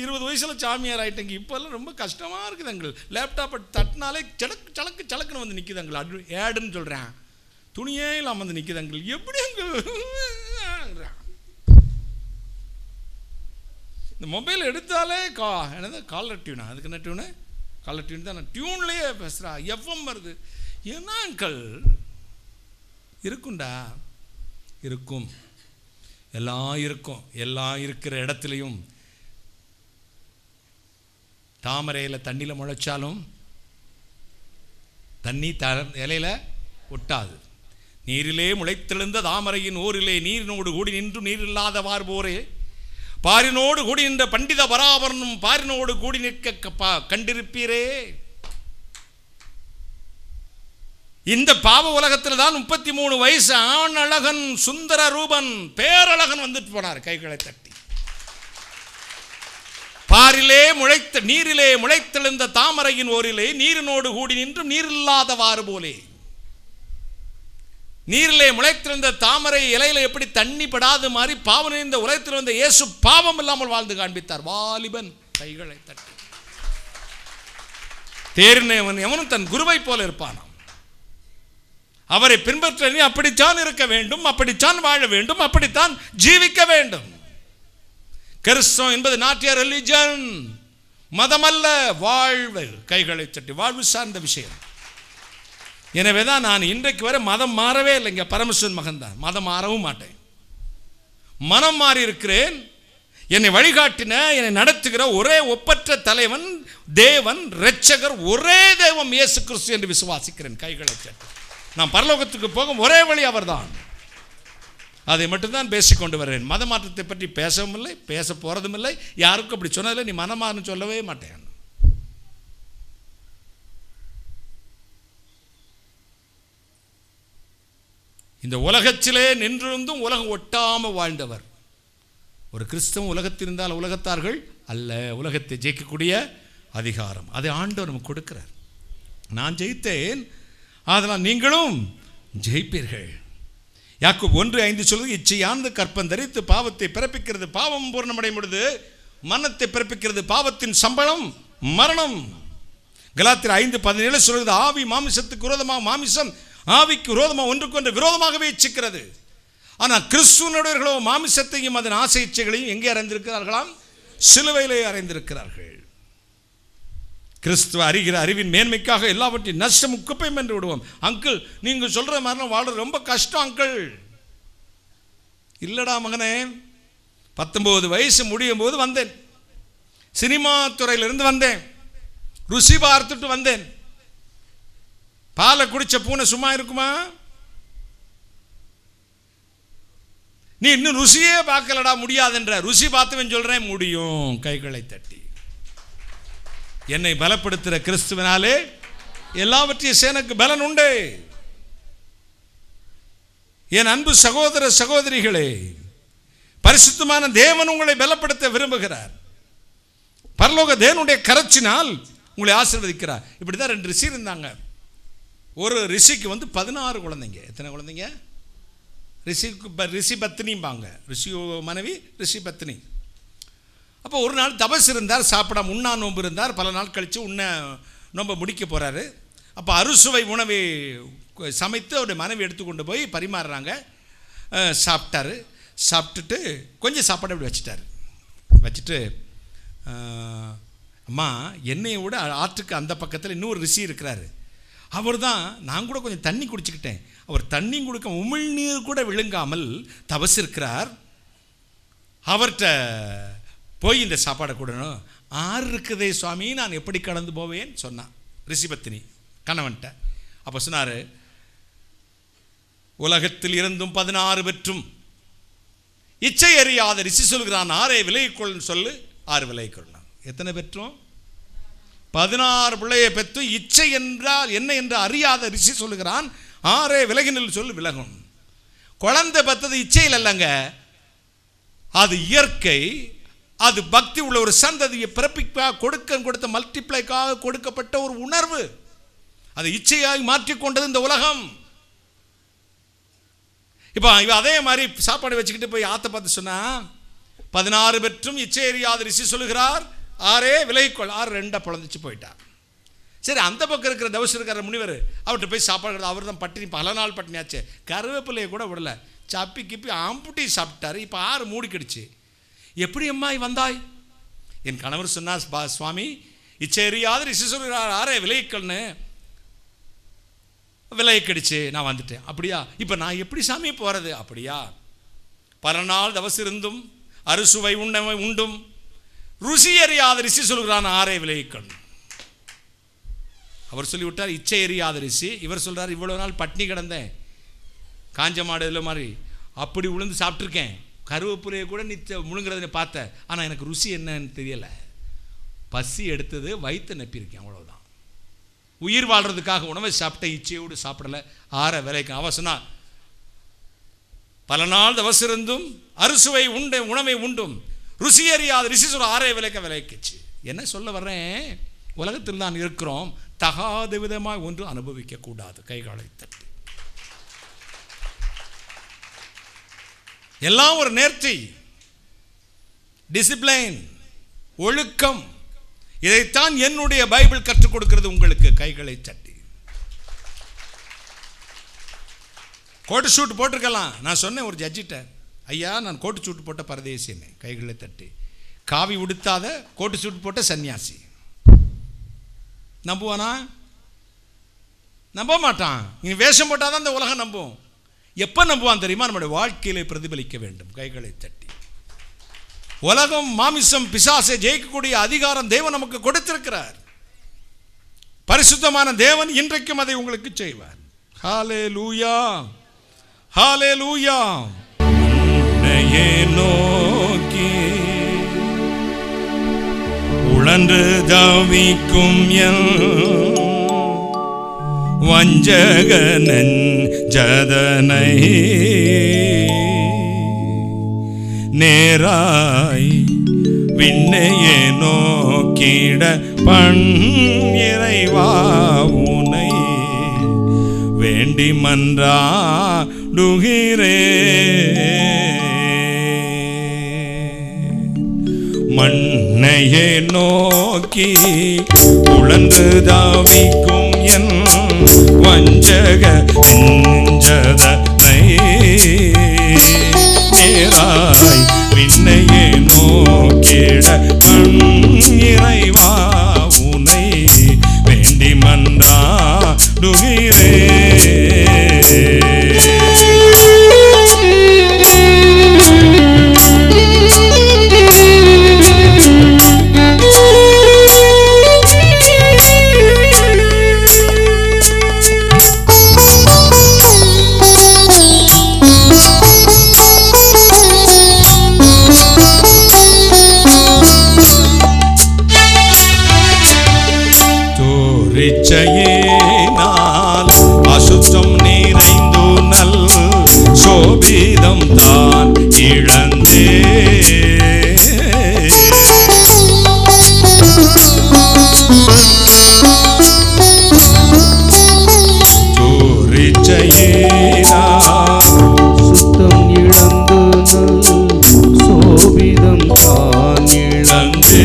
20 வயசில் சாமியார் ஆகிட்டீங்க, இப்போல்லாம் ரொம்ப கஷ்டமாக இருக்குது அங்கிள். லேப்டாப்பை தட்டினாலே சலக்குன்னு வந்து நிற்கிது அங்கிள். ஏடுன்னு சொல்கிறேன், துணியே இல்லாமல் வந்து நிற்கிது அங்கிள். எப்படி அங்கிள்? இந்த மொபைல் எடுத்தாலே என்னது காலர் டியூனா? அதுக்கு என்ன டியூனு? காலர் டியூன் தான். நான் டியூன்லேயே பேசுகிறா, எஃப்எம் வருது. என்ன அங்கிள்? இருக்குண்டா, இருக்கும், எல்லாம் இருக்கும். எல்லாம் இருக்கிற இடத்துலையும் தாமரையில் தண்ணியில் முளைச்சாலும் தண்ணி இலையில ஒட்டாது. நீரிலே முளைத்தெழுந்த தாமரையின் ஓரிலே நீரினோடு கூடி நின்று நீர் இல்லாதவார் போரே, பாரினோடு கூடி நின்ற பண்டித பராபரனும் பாரினோடு கூடி நிற்க கண்டிருப்பீரே. இந்த பாவ உலகத்தில் தான் 33 வயசு ஆண் அழகன், சுந்தர ரூபன், பேரழகன் வந்துட்டு போனார். கைகளை தட்டி. பாரிலே முளைத்த நீரிலே முளைத்தெழுந்த தாமரையின் ஓரிலே நீரினோடு கூடி நின்றும் நீர் இல்லாதவாறு போலே. நீரிலே முளைத்திருந்த தாமரை இலையில எப்படி தண்ணி படாத மாதிரி பாவம் நிறைந்த உலகத்தில் வந்த இயேசு பாவம் இல்லாமல் வாழ்ந்து காண்பித்தார். வாலிபன். கைகளை தட்டி. தேறினவன் எவனும் தன் குருவை போல இருப்பான். அவரை பின்பற்ற நீ அப்படித்தான் இருக்க வேண்டும், அப்படித்தான் வாழ வேண்டும், அப்படித்தான் ஜீவிக்க வேண்டும். கிறிஸ்தவம் என்பது நாட் எ ரிலிஜன், மதம் அல்ல, வாழ்வு. கைகளை தட்டி. வாழ்வு சார்ந்த விஷயம். எனவேதான் நான் இன்றைக்கு வரை மதம் மாறவே இல்லைங்க. பரமேஸ்வரன் மகன் தான். மதம் மாறவும் மாட்டேன். மனம் மாறி இருக்கிறேன். என்னை வழிகாட்டின, என்னை நடத்துகிற ஒரே ஒப்பற்ற தலைவன், தேவன், இரட்சகர், ஒரே தெய்வம் இயேசு கிறிஸ்து என்று விசுவாசிக்கிறேன். கைகளை தட்டி. நான் பரலோகத்துக்கு போகும் ஒரே வழி அவர்தான். அதை மட்டும்தான் பேசிக்கொண்டு வருவேன். மத மாற்றத்தை பற்றி பேசவும் இல்லை, பேச போகிறதும் இல்லை. யாருக்கும் அப்படி சொன்னதில்லை. நீ மனமாறுன்னு சொல்லவே மாட்டேன். இந்த உலகத்திலே நின்றிருந்தும் உலகம் ஒட்டாமல் வாழ்ந்தவர் ஒரு கிறிஸ்தவம். உலகத்தில் இருந்தால் உலகத்தார்கள் அல்ல. உலகத்தை ஜெயிக்கக்கூடிய அதிகாரம் அதை ஆண்டவர் நமக்கு கொடுக்கிறார். நான் ஜெயித்தேன், அதனால் நீங்களும் ஜெயிப்பீர்கள். யாக்கோபு 1:5 சொல்லுது, இச்சையானது கற்பம் தரித்து பாவத்தை பிறப்பிக்கிறது, பாவம் பூர்ணமடையும் பொழுது மரணத்தை பிறப்பிக்கிறது, பாவத்தின் சம்பளம் மரணம். கலாத்தியர் 5:17 சொல்லுது, ஆவி மாமிசத்துக்கு விரோதமாக, மாமிசம் ஆவிக்கு விரோதமாக ஒன்றுக்கொன்று விரோதமாகவே இச்சிக்கிறது. ஆனால் கிறிஸ்துவனுடையவர்களோ மாமிசத்தையும் அதன் ஆசை இச்சைகளையும் எங்கே அறைந்திருக்கிறார்களாம்? சிலுவையிலே அறைந்திருக்கிறார்கள். கிறிஸ்துவ அறிகிற அறிவின் மேன்மைக்காக எல்லாவற்றையும் நஷ்டம் குப்பையும் என்று விடுவோம். அங்கிள், நீங்கள் சொல்கிற மாதிரிலாம் வாழ்றது ரொம்ப கஷ்டம் அங்கிள். இல்லடா மகனே, 19 வயசு முடியும் போது வந்தேன், சினிமா துறையிலிருந்து வந்தேன், ருசி பார்த்துட்டு வந்தேன். பாலை குடிச்ச பூனை சும்மா இருக்குமா? நீ இன்னும் ருசியே பார்க்கலடா, முடியாதுன்ற. ருசி பார்த்துவேன் சொல்றேன், முடியும். கைகளை தட்டி என்னை பலப்படுத்துகிற கிறிஸ்துவினாலே எல்லாவற்றையும் சேனக்கு பலன் உண்டு. என் அன்பு சகோதர சகோதரிகளே, பரிசுத்தமான தேவன் உங்களை பலப்படுத்த விரும்புகிறார். பரலோக தேவனுடைய கரச்சினால் உங்களை ஆசீர்வதிக்கிறார். இப்படிதான் 2 ரிஷி இருந்தாங்க. ஒரு ரிஷிக்கு 16 குழந்தைங்க. எத்தனை குழந்தைங்க? ரிஷி பத்னிம்பாங்க. ரிஷி மனைவி ரிஷி பத்னி. அப்போ ஒரு நாள் தபஸ் இருந்தார், சாப்பிடாம உண்ணா நோன்பு இருந்தார். பல நாள் கழித்து நோன்பை முடிக்க போகிறாரு. அப்போ அறுசுவை உணவை சமைத்து அவருடைய மனைவி எடுத்துக்கொண்டு போய் பரிமாறுறாங்க. சாப்பிட்டாரு. சாப்பிட்டுட்டு கொஞ்சம் சாப்பாடு அப்படி வச்சுட்டு, அம்மா, என்னையை விட ஆற்றுக்கு அந்த பக்கத்தில் இன்னொரு ரிஷி இருக்கிறாரு. அவர் தான், நான் கூட கொஞ்சம் தண்ணி குடிச்சுக்கிட்டேன். அவர் தண்ணி கொடுக்க உமிழ்நீர் கூட விழுங்காமல் தபஸ் இருக்கிறார். அவர்கிட்ட போய் இந்த சாப்பாடை கொடுக்கணும். 6 இருக்குதே சுவாமி, நான் எப்படி கடந்து போவேன் சொன்னான் ரிஷிபத்தினி கணவன்ட்ட. அப்போ சொன்னார், உலகத்தில் இருந்தும் 16 பெற்றும் இச்சை அறியாத ரிஷி சொல்கிறான் 6 விலகிக்கொள்ளுன்னு சொல்லு. 6 விலகிக்கொள்ளலாம். எத்தனை பெற்றோம்? 16 பிள்ளையை பெற்று இச்சை என்றால் என்ன என்று அறியாத ரிஷி சொல்லுகிறான் 6 விலகினில் சொல்லு, விலகும். குழந்தை பெற்றது இச்சையில் அல்லங்க, அது இயற்கை. அது பக்தி உள்ள ஒரு சந்ததியை பிறப்பிக்காக கொடுத்த மல்டிப்ளைக்காக கொடுக்கப்பட்ட ஒரு உணர்வு. அதை இச்சையாகி மாற்றிக்கொண்டது இந்த உலகம். இப்போ அதே மாதிரி சாப்பாடு வச்சுக்கிட்டு போய் ஆத்த பார்த்து சொன்னா, 16 பெற்றும் இச்சை அறியாத ரிஷி சொல்லுகிறார் 6 விலகிக்கொள். 6 2 பிளந்துச்சு போயிட்டார். சரி, அந்த பக்கம் இருக்கிற தவசு இருக்கிற முனிவர் அவர்கிட்ட போய் சாப்பாடு, அவர் தான் பட்டினி, பல நாள் பட்டினியாச்சு. கருவேப்பிலையை கூட விடல, சப்பி கிப்பி ஆம்புட்டி சாப்பிட்டாரு. இப்போ 6 மூடிக்கிடுச்சு. எப்படி அம்மாய் வந்தாய்? என் கணவர் சொன்னார், சுவாமி, இச்சேரியாத ரிஷி சொல்கிறார் 6 விலகிக்கள்னு. விலகிக்கிடுச்சு, நான் வந்துட்டேன். அப்படியா? இப்போ நான் எப்படி சாமி போகிறது? அப்படியா? பல நாள் தவசு இருந்தும் அறுசுவை உண்டும் ருசி அறியாத ரிஷி சொல்கிறான் 6 விலகிக்கள். அவர் சொல்லிவிட்டார் இச்சை அறியாத ரிஷி. இவர் சொல்கிறார், இவ்வளோ நாள் பட்னி கிடந்தேன், காஞ்ச மாடு இதில் மாதிரி அப்படி உளுந்து சாப்பிட்ருக்கேன், கருவேப்பிலையை கூட முழுங்கிறத பார்த்தேன், ஆனால் எனக்கு ருசி என்னன்னு தெரியலை. பசி எடுத்தது, வயிற்று நப்பியிருக்கேன், அவ்வளோதான். உயிர் வாழ்கிறதுக்காக உணவை சாப்பிட்ட, இச்சையோடு சாப்பிடலை. 6 விலைக்கு. அவ சொன்னா, பல நாள் தவசிருந்தும் அறுசுவை உணவை உண்டும் ருசி அறியாத ரிஷி சொல்ல 6 விலைக்குச்சு. என்ன சொல்ல வர்றேன்? உலகத்தில் தான் இருக்கிறோம், தகாத விதமாக ஒன்று அனுபவிக்க கூடாது. கைகாலை தட்டி எல்லாம் ஒரு நேர்த்தி, டிசிப்ளைன், ஒழுக்கம். இதைத்தான் என்னுடைய பைபிள் கற்றுக் கொடுக்கிறது உங்களுக்கு. கைகளை தட்டி. கோட்டு சூட் போட்டிருக்கலாம். நான் சொன்னேன் ஒரு ஜட்ஜிட்ட, ஐயா, நான் கோட்டு சூட் போட்ட பரதேசின்னு. கைகளை தட்டி. காவி உடுத்தாத கோட்டு சூட் போட்ட சன்னியாசி. நம்புவானா? நம்ப மாட்டான். நீ வேஷம் போட்டாதான் இந்த உலகம் நம்பும். எப்போ நம்புவான் தெரியுமா? நம்முடைய வாழ்க்கையிலே பிரதிபலிக்க வேண்டும். கைகளை தட்டி. உலகம், மாமிசம், பிசாசை ஜெயிக்கக்கூடிய அதிகாரம் தேவன் நமக்கு கொடுத்திருக்கிறார். பரிசுத்தமான தேவன் இன்றைக்கும் அதை உங்களுக்கு செய்வார். ஹல்லேலூயா, ஹல்லேலூயா. மண்ணையே நோக்கி உழன்று தவிக்கும் என் வஞ்சகனன் ஜதனை நேராய் விண்ணையே நோக்கிட பண் இறைவா உனை வேண்டி மன்றாடுகிறே. மண்ணையே நோக்கி உழன்று தாவிக்கும் என் வஞ்சக நெஞ்சதனை நேராய் விண்ணையே நோக்கிட கண் இறைவா உனை வேண்டி மன்றாடுகிறே. இச்சையினால் அசுத்தம் நிறைந்து நல் சோபிதம் தான் இழந்தே. சோரிச்சையினால் சுத்தம் இழந்து நல் சோபிதம் தான் இழந்தே.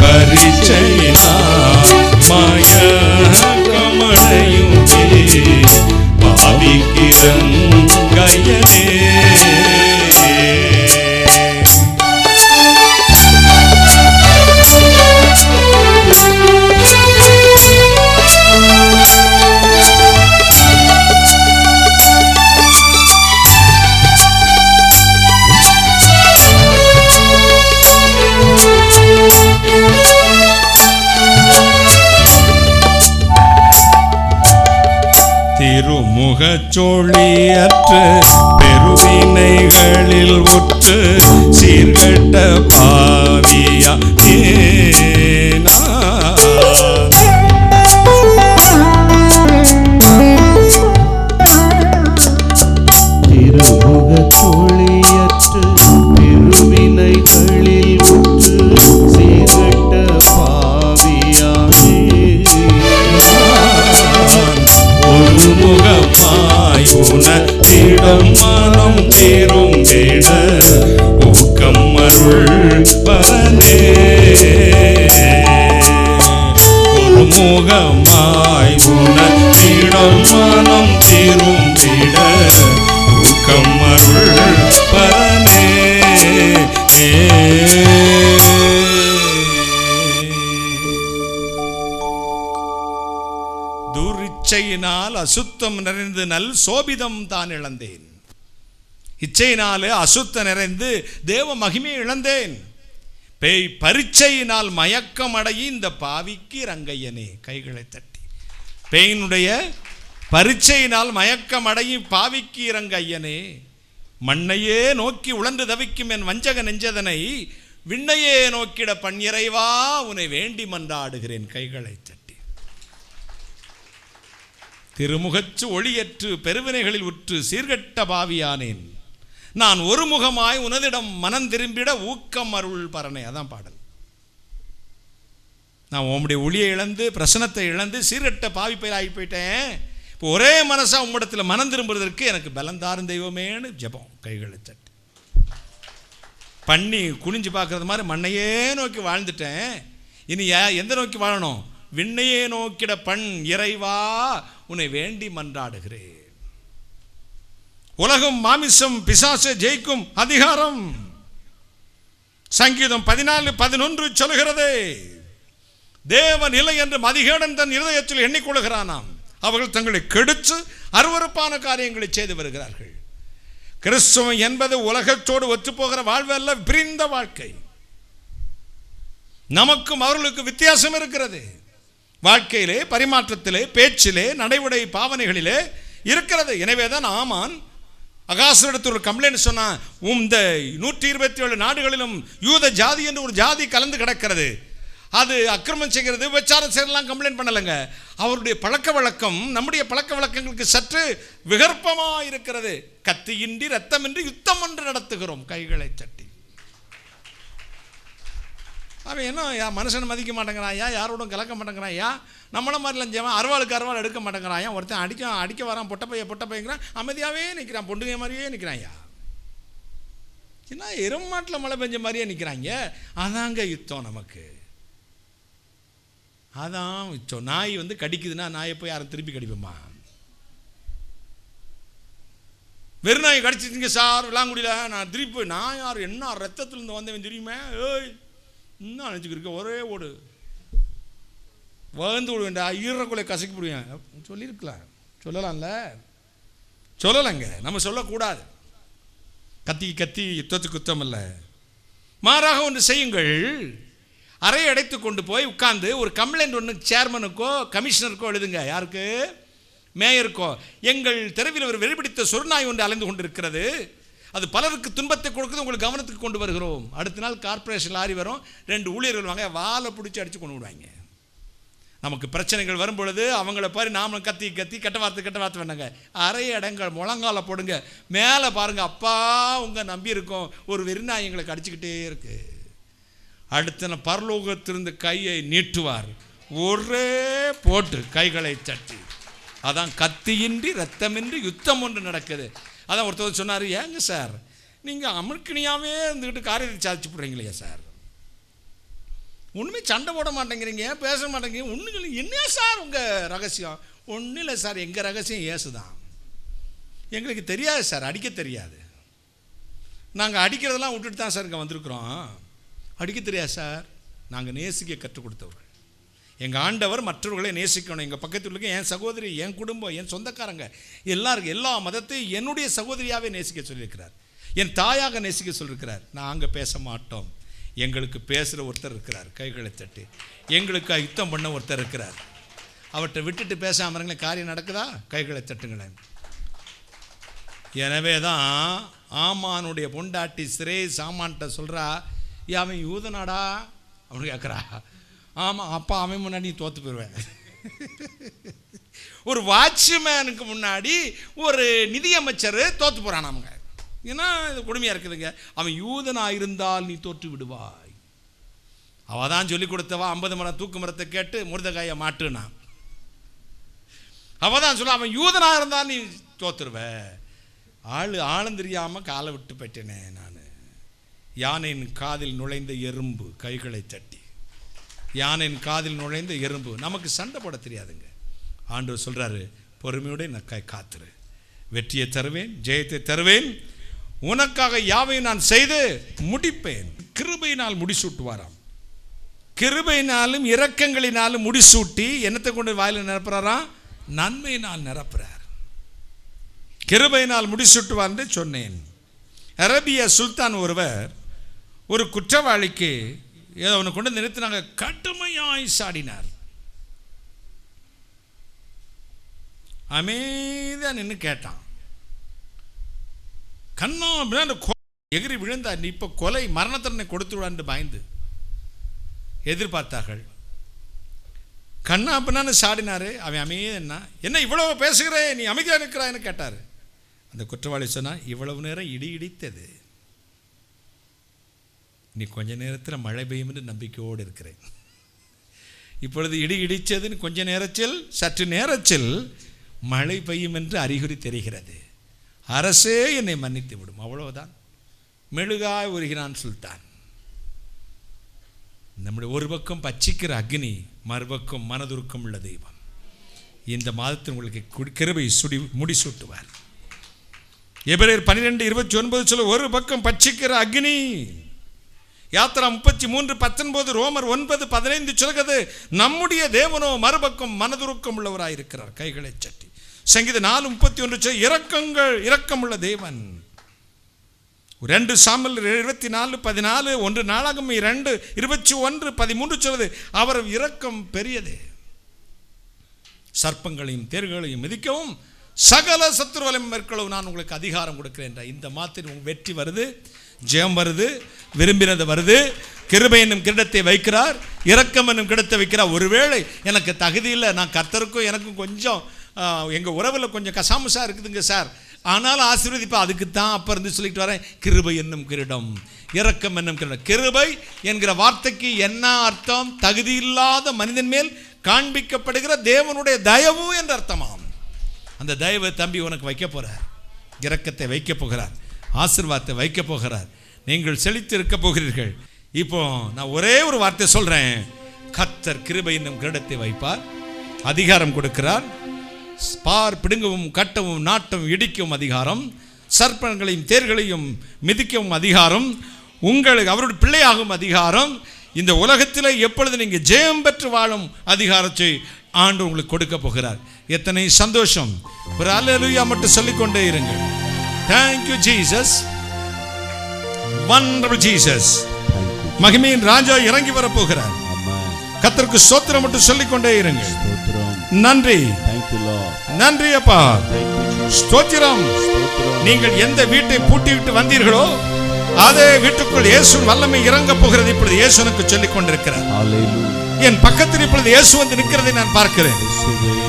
பரிச்சையினால் மயக்கமடையும் பாவிக்கிறன் கையனே. திருமுகச்சொழியற்ற பெருவினைகளில் உற்று சீர்கட்ட பாவியா திருமுகச்சொழியற்ற பெருவினைகளில் உற்று சீர்கட்ட பாவியானே. ஒரு முகமாய் உனத்திடம் மனம் தேரும் வேட ஊக்கம் அருள் பரனே. ஒரு முகமாய் உனத்திடம் மனம் தேரும் வேட ஊக்கம் அருள் பரனே. துரிச்சையினால் அசுத்தம் நிறைந்து நல் சோபிதம் தான் இழந்தேன். இச்சையினாலே அசுத்தம் நிறைந்து தேவ மகிமையை இழந்தேன். பேய் பரீட்சையினால் மயக்கம் அடையி இந்த பாவிக்கு ரங்கையனே. கைகளை தட்டி பேயினுடைய பரீட்சையினால் மயக்கம் அடையி பாவிக்கு ரங்கையனே. மண்ணையே நோக்கி உழன்று தவிக்கும் என் வஞ்சக நெஞ்சதனை விண்ணையே நோக்கிட பன்னிறைவா உன்னை வேண்டி மன்றாடுகிறேன். கைகளை தட்டி திருமுகச்சு ஒளியற்று பெருவினைகளில் உற்று சீர்கட்ட பாவியானேன். நான் ஒரு முகமாய் உனதிடம் மனம் திரும்பிட ஊக்கம் அருள் பரனே. அதான் பாடல். நான் உம்முடைய ஒளியை இழந்து பிரசனத்தை இழந்து சீர்கட்ட பாவி பயிராகி போயிட்டேன். இப்போ ஒரே மனசா உம்மிடத்தில் மனம் திரும்புவதற்கு எனக்கு பலந்தாரும் தெய்வமேன்னு ஜெபம். கைகளை தட்டி பண்ணி குனிஞ்சு பார்க்கறது மாதிரி மண்ணையே நோக்கி வாழ்ந்துட்டேன். இனி எந்த நோக்கி வாழணும்? விண்ணையே நோக்கிட பண் இறைவா உன்னை வேண்டி மன்றாடுகிறேன். உலகம் மாமிசம் பிசாசை ஜெயிக்கும் அதிகாரம் சங்கீதம் 14:11 சொல்கிறது. தேவன் இல்லை என்று மதிகேடன் தன் இருதயத்தில் எண்ணிக்கொள்கிறானாம். அவர்கள் தங்களை கெடுத்து அருவருப்பான காரியங்களை செய்து வருகிறார்கள். கிறிஸ்துவம் என்பது உலகத்தோடு ஒத்துப்போகிற வாழ்வு அல்ல, பிரிந்த வாழ்க்கை. நமக்கும் அவர்களுக்கு வித்தியாசம் இருக்கிறது. வாழ்க்கையிலே, பரிமாற்றத்திலே, பேச்சிலே, நடைமுறை பாவனைகளிலே இருக்கிறது. எனவேதான் ஆமான் அகாசுரிடத்தில் ஒரு கம்ப்ளைண்ட் சொன்னா, இந்த 127 நாடுகளிலும் யூத ஜாதி என்று ஒரு ஜாதி கலந்து கிடக்கிறது, அது அக்கிரமம் செய்கிறது, விபச்சாரம் செய்யலாம் கம்ப்ளைண்ட் பண்ணலைங்க. அவருடைய பழக்க வழக்கம் நம்முடைய பழக்க வழக்கங்களுக்கு சற்று விகற்பமாக இருக்கிறது. கத்தியின்றி ரத்தமின்றி யுத்தம் ஒன்று நடத்துகிறோம், கைகளை தட்டி. அவன் என்ன மனுஷனை மதிக்க மாட்டேங்கிறாயா, யாரோடும் கலக்க மாட்டேங்கிறாயா, நம்மள மாதிரி லஞ்சவன் அருவாளுக்கு அருவாள் எடுக்க மாட்டேங்கிறாயா, ஒருத்தன் அடிக்க வரான், பொட்ட பையங்கிறான், அமைதியாகவே நிற்கிறான், பொண்டுங்க மாதிரியே நிற்கிறாயா, ஏன்னா எருமாட்டில் மழை பெஞ்ச மாதிரியே நிற்கிறாங்க. அதாங்க யுத்தம் நமக்கு, அதான் யுத்தம். நாய் கடிக்குதுன்னா நாயை போய் யாரும் திருப்பி கடிப்போமா? வெறும் நாய் கடிச்சிருங்க சார் விளாங்குடியில், நான் திருப்பி நான் யார் என்ன ரத்தத்துலேருந்து வந்தவன் தெரியுமே, ஏய் இன்னும் நினச்சிக்கிருக்க ஒரே ஓடு வகுந்து விடுவேன்டா, ஈரக்குள்ளே கசக்கி விடுவேன் சொல்லியிருக்கலாம். சொல்லலைங்க, நம்ம சொல்லக்கூடாது. கத்தி யுத்தத்துக்கு குத்தம் இல்லை. மாறாக ஒன்று செய்யுங்கள், அறையை அடைத்து கொண்டு போய் உட்கார்ந்து ஒரு கம்ப்ளைண்ட் ஒன்று சேர்மனுக்கோ கமிஷனருக்கோ எழுதுங்க. யாருக்கு? மேயருக்கோ. எங்கள் தெருவில் ஒரு வெளிப்பிடித்த சொர்நாய் ஒன்று அலைந்து கொண்டு இருக்கிறது, அது பலருக்கு துன்பத்தை கொடுக்குது, உங்களுக்கு கவனத்துக்கு கொண்டு வருகிறோம். அடுத்த நாள் கார்பரேஷன் லாரி வரும், 2 ஊழியர்கள் வாங்க, வாழை பிடிச்சி அடித்து கொண்டு விடுவாங்க. நமக்கு பிரச்சனைகள் வரும் பொழுது அவங்கள பாரு நாமளும் கத்தி கெட்ட வார்த்தை வேண்டாங்க, அரை இடங்கள் முழங்கால போடுங்க, மேலே பாருங்க, அப்பா உங்கள் நம்பி இருக்கோம், ஒரு வெறிநாய் எங்களுக்கு அடிச்சுக்கிட்டே இருக்கு. அடுத்த பரலோகத்திலிருந்து கையை நீட்டுவார், ஒரே போட்டு கைகளை தட்டி. அதான் கத்தியின்றி ரத்தமின்றி யுத்தம் ஒன்று நடக்குது. அதான் ஒருத்தர் சொன்னார், ஏங்க சார் நீங்கள் அமுக்கினியாவே இருந்துக்கிட்டு காரியத்தை சாதிச்சு போடுறீங்களே சார், ஒன்றுமே சண்டை போட மாட்டேங்கிறீங்க, பேச மாட்டேங்கிறீங்க, ஒன்றும் சொல்லி என்ன சார் உங்கள் ரகசியம்? ஒன்றும் இல்லை சார், எங்கள் ரகசியம் இயேசு தான். எங்களுக்கு தெரியாது சார், அடிக்க தெரியாது, நாங்கள் அடிக்கிறதெல்லாம் விட்டுட்டு தான் சார் இங்கே வந்திருக்கிறோம். அடிக்க தெரியாது சார், நாங்கள் நேசிக்க கற்றுக் கொடுத்தவர்கள். எங்கள் ஆண்டவர் மற்றவர்களை நேசிக்கணும். எங்கள் பக்கத்தில் இருக்க என் சகோதரி, என் குடும்பம், என் சொந்தக்காரங்க எல்லாருக்கும், எல்லா மதத்தையும் என்னுடைய சகோதரியாகவே நேசிக்க சொல்லியிருக்கிறார், என் தாயாக நேசிக்க சொல்லியிருக்கிறார். நாங்கள் பேச மாட்டோம், எங்களுக்கு பேசுகிற ஒருத்தர் இருக்கிறார், கைகளை தட்டி. எங்களுக்கு யுத்தம் பண்ண ஒருத்தர் இருக்கிறார், அவர்கிட்ட விட்டுட்டு பேசாமறங்களே காரியம் நடக்குதா? கைகளை தட்டுங்களேன். எனவே தான் ஆமானுடைய பொண்டாட்டி சிரே சாமான்கிட்ட சொல்கிறா, அவன் யூதனாடா அவனு கேட்குறா. ஆமாம் அப்பா, அவன் முன்னாடி நீ தோற்று போயிடுவேன். ஒரு வாட்ச்மேனுக்கு முன்னாடி ஒரு நிதியமைச்சர் தோற்று போகிறான் அவங்க, ஏன்னா இது கொடுமையாக இருக்குதுங்க. அவன் யூதனாக இருந்தால் நீ தோற்று விடுவாய். அவள் தான் சொல்லிக் கொடுத்தவா 50 மரம் தூக்கு மரத்தை கேட்டு முருதகாயை மாட்டுனா. அவள் தான் சொல்ல, அவன் யூதனாக இருந்தால் நீ தோற்றுருவ. ஆளும் தெரியாமல் காலை விட்டு போயிட்டேனே நான். யானையின் காதில் நுழைந்த எறும்பு, கைகளை தட்டி. யானையின் காதில் நுழைந்த எறும்பு. நமக்கு சண்டை போட தெரியாதுங்க. ஆண்டவர் சொல்கிறாரு, பொறுமையோடு நக்காய் காத்துரு, வெற்றியை தருவேன், ஜெயத்தை தருவேன், உனக்காக யாவையும் நான் செய்து முடிப்பேன். கிருபையினால் முடிசூட்டுவாராம். கிருபையினாலும் இரக்கங்களினாலும் முடிசூட்டி என்னத்தை கொண்டு வாயில் நிரப்புறாராம்? நன்மையினால் நிரப்புறார். கிருபையினால் முடிசூட்டுவார் என்று சொன்னேன். அரேபிய சுல்தான் ஒருவர் ஒரு குற்றவாளிக்கு ஏதோ அவனை கொண்டு நிறுத்தினாங்க, கடுமையாய் சாடினார். அமைதியாக நின்று கேட்டான். கண்ணா எகிரி விழுந்தார். நீ இப்போ கொலை மரண தண்டனை கொடுத்துருவான்னு பயந்து எதிர்பார்த்தார்கள். கண்ணா பின்னான்னு சாடினாரு. அவன் அமைதியா, என்ன இவ்வளவு பேசுகிறே, நீ அமைதியாக இருக்கிறான்னு கேட்டார். அந்த குற்றவாளி சொன்னா, இவ்வளவு நேரம் இடி இடித்தது, நீ கொஞ்ச நேரத்தில் மழை பெய்யும் என்று நம்பிக்கையோடு இருக்கிறேன். இப்பொழுது இடி இடித்ததுன்னு கொஞ்ச நேரத்தில், சற்று நேரத்தில் மழை பெய்யும் என்று அறிகுறி தெரிகிறது. அரசே என்னை மன்னித்து விடும், அவ்வளவுதான். மெழுகாய் உருகிறான் சுல்தான். நம்முடைய ஒரு பக்கம் பச்சிக்கிற அக்னி, மறுபக்கம் மனதுருக்கம் உள்ள தெய்வம். இந்த மாதத்தில் உங்களுக்கு கிருபை முடிசூட்டுவார். எபிரேயர் 12:29 சொல்ல, ஒரு பக்கம் பச்சிக்கிற அக்னி. யாத்திரா 33:19, ரோமர் 9:15 சொல்கிறது, நம்முடைய தேவனோ மறுபக்கம் மனதுருக்கம் உள்ளவராயிருக்கிறார், கைகளை சட்டி. சங்கீதம் 4:31 இரக்கமுள்ள தேவன். 2 சாமுவேல் 24:14, 1 நாளாகமம் 2:21-13 சொல்வது, அவர் இரக்கம் பெரியது. சர்ப்பங்களையும் தேர்களையும் மிதிக்கவும் சகல சத்துருவலையும் மேற்கொள்ளவும் நான் உங்களுக்கு அதிகாரம் கொடுக்கிறேன். இந்த மாத்திரம் உங்களுக்கு வெற்றி வருது, ஜெயம் வருது, விரும்பினது வருது. கிருபை என்னும் கிரீடத்தை வைக்கிறார், இரக்கம் என்னும் கிரீடத்தை வைக்கிறார். ஒருவேளை எனக்கு தகுதி இல்லை, நான் கர்த்தருக்கும் எனக்கும் கொஞ்சம் எங்கள் உறவில் கொஞ்சம் கசாமுசா இருக்குதுங்க சார், ஆனாலும் ஆசீர்வதிப்பா, அதுக்கு தான் அப்போ இருந்து சொல்லிட்டு வரேன். கிருபை என்னும் கிரீடம், இரக்கம் என்னும் கிரீடம். கிருபை என்கிற வார்த்தைக்கு என்ன அர்த்தம்? தகுதி இல்லாத மனிதன் மேல் காண்பிக்கப்படுகிற தேவனுடைய தயவு என்ற அர்த்தமாகும். அந்த தயவை தம்பி உனக்கு வைக்க போகிறார், இரக்கத்தை வைக்க போகிறார், ஆசீர்வாதத்தை வைக்க போகிறார். நீங்கள் செழித்து இருக்க போகிறீர்கள். இப்போ நான் ஒரே ஒரு வார்த்தை சொல்றேன். கர்த்தர் கிருபை என்னும் கிரீடத்தை வைப்பார், அதிகாரம் கொடுக்கிறார். பார், பிடுங்கவும் கட்டவும் நாட்டவும் இடிக்கவும் அதிகாரம், சர்ப்பங்களையும் தேர்களையும் மிதிக்கவும் அதிகாரம், உங்களுக்கு அவருடைய பிள்ளையாகும் அதிகாரம். இந்த உலகத்தில் எப்பொழுது நீங்கள் ஜெயம் பெற்று வாழும் அதிகாரத்தை ஆண்டு உங்களுக்கு கொடுக்க போகிறார். எத்தனை சந்தோஷம்! ஒரு அல்லேலூயா மட்டும் சொல்லிக்கொண்டே இருங்கள். Thank you Jesus, wonderful Jesus. மகிமையின் ராஜா இறங்கி வர போகிறார். கர்த்தருக்கு ஸ்தோத்திரம் மட்டும் சொல்லிக்கொண்டே இருங்கள். நன்றி, நன்றி அப்பா, ஸ்தோத்திரம். நீங்கள் எந்த வீட்டை பூட்டிவிட்டு வந்தீர்களோ அதே வீட்டுக்குள் இயேசுவின் வல்லமை இறங்க போகிறது. இப்பொழுது இயேசு எனக்கு சொல்லிக் கொண்டிருக்கிறார். என் பக்கத்தில் இப்பொழுது இயேசு வந்து நிற்கிறதை நான் பார்க்கிறேன்.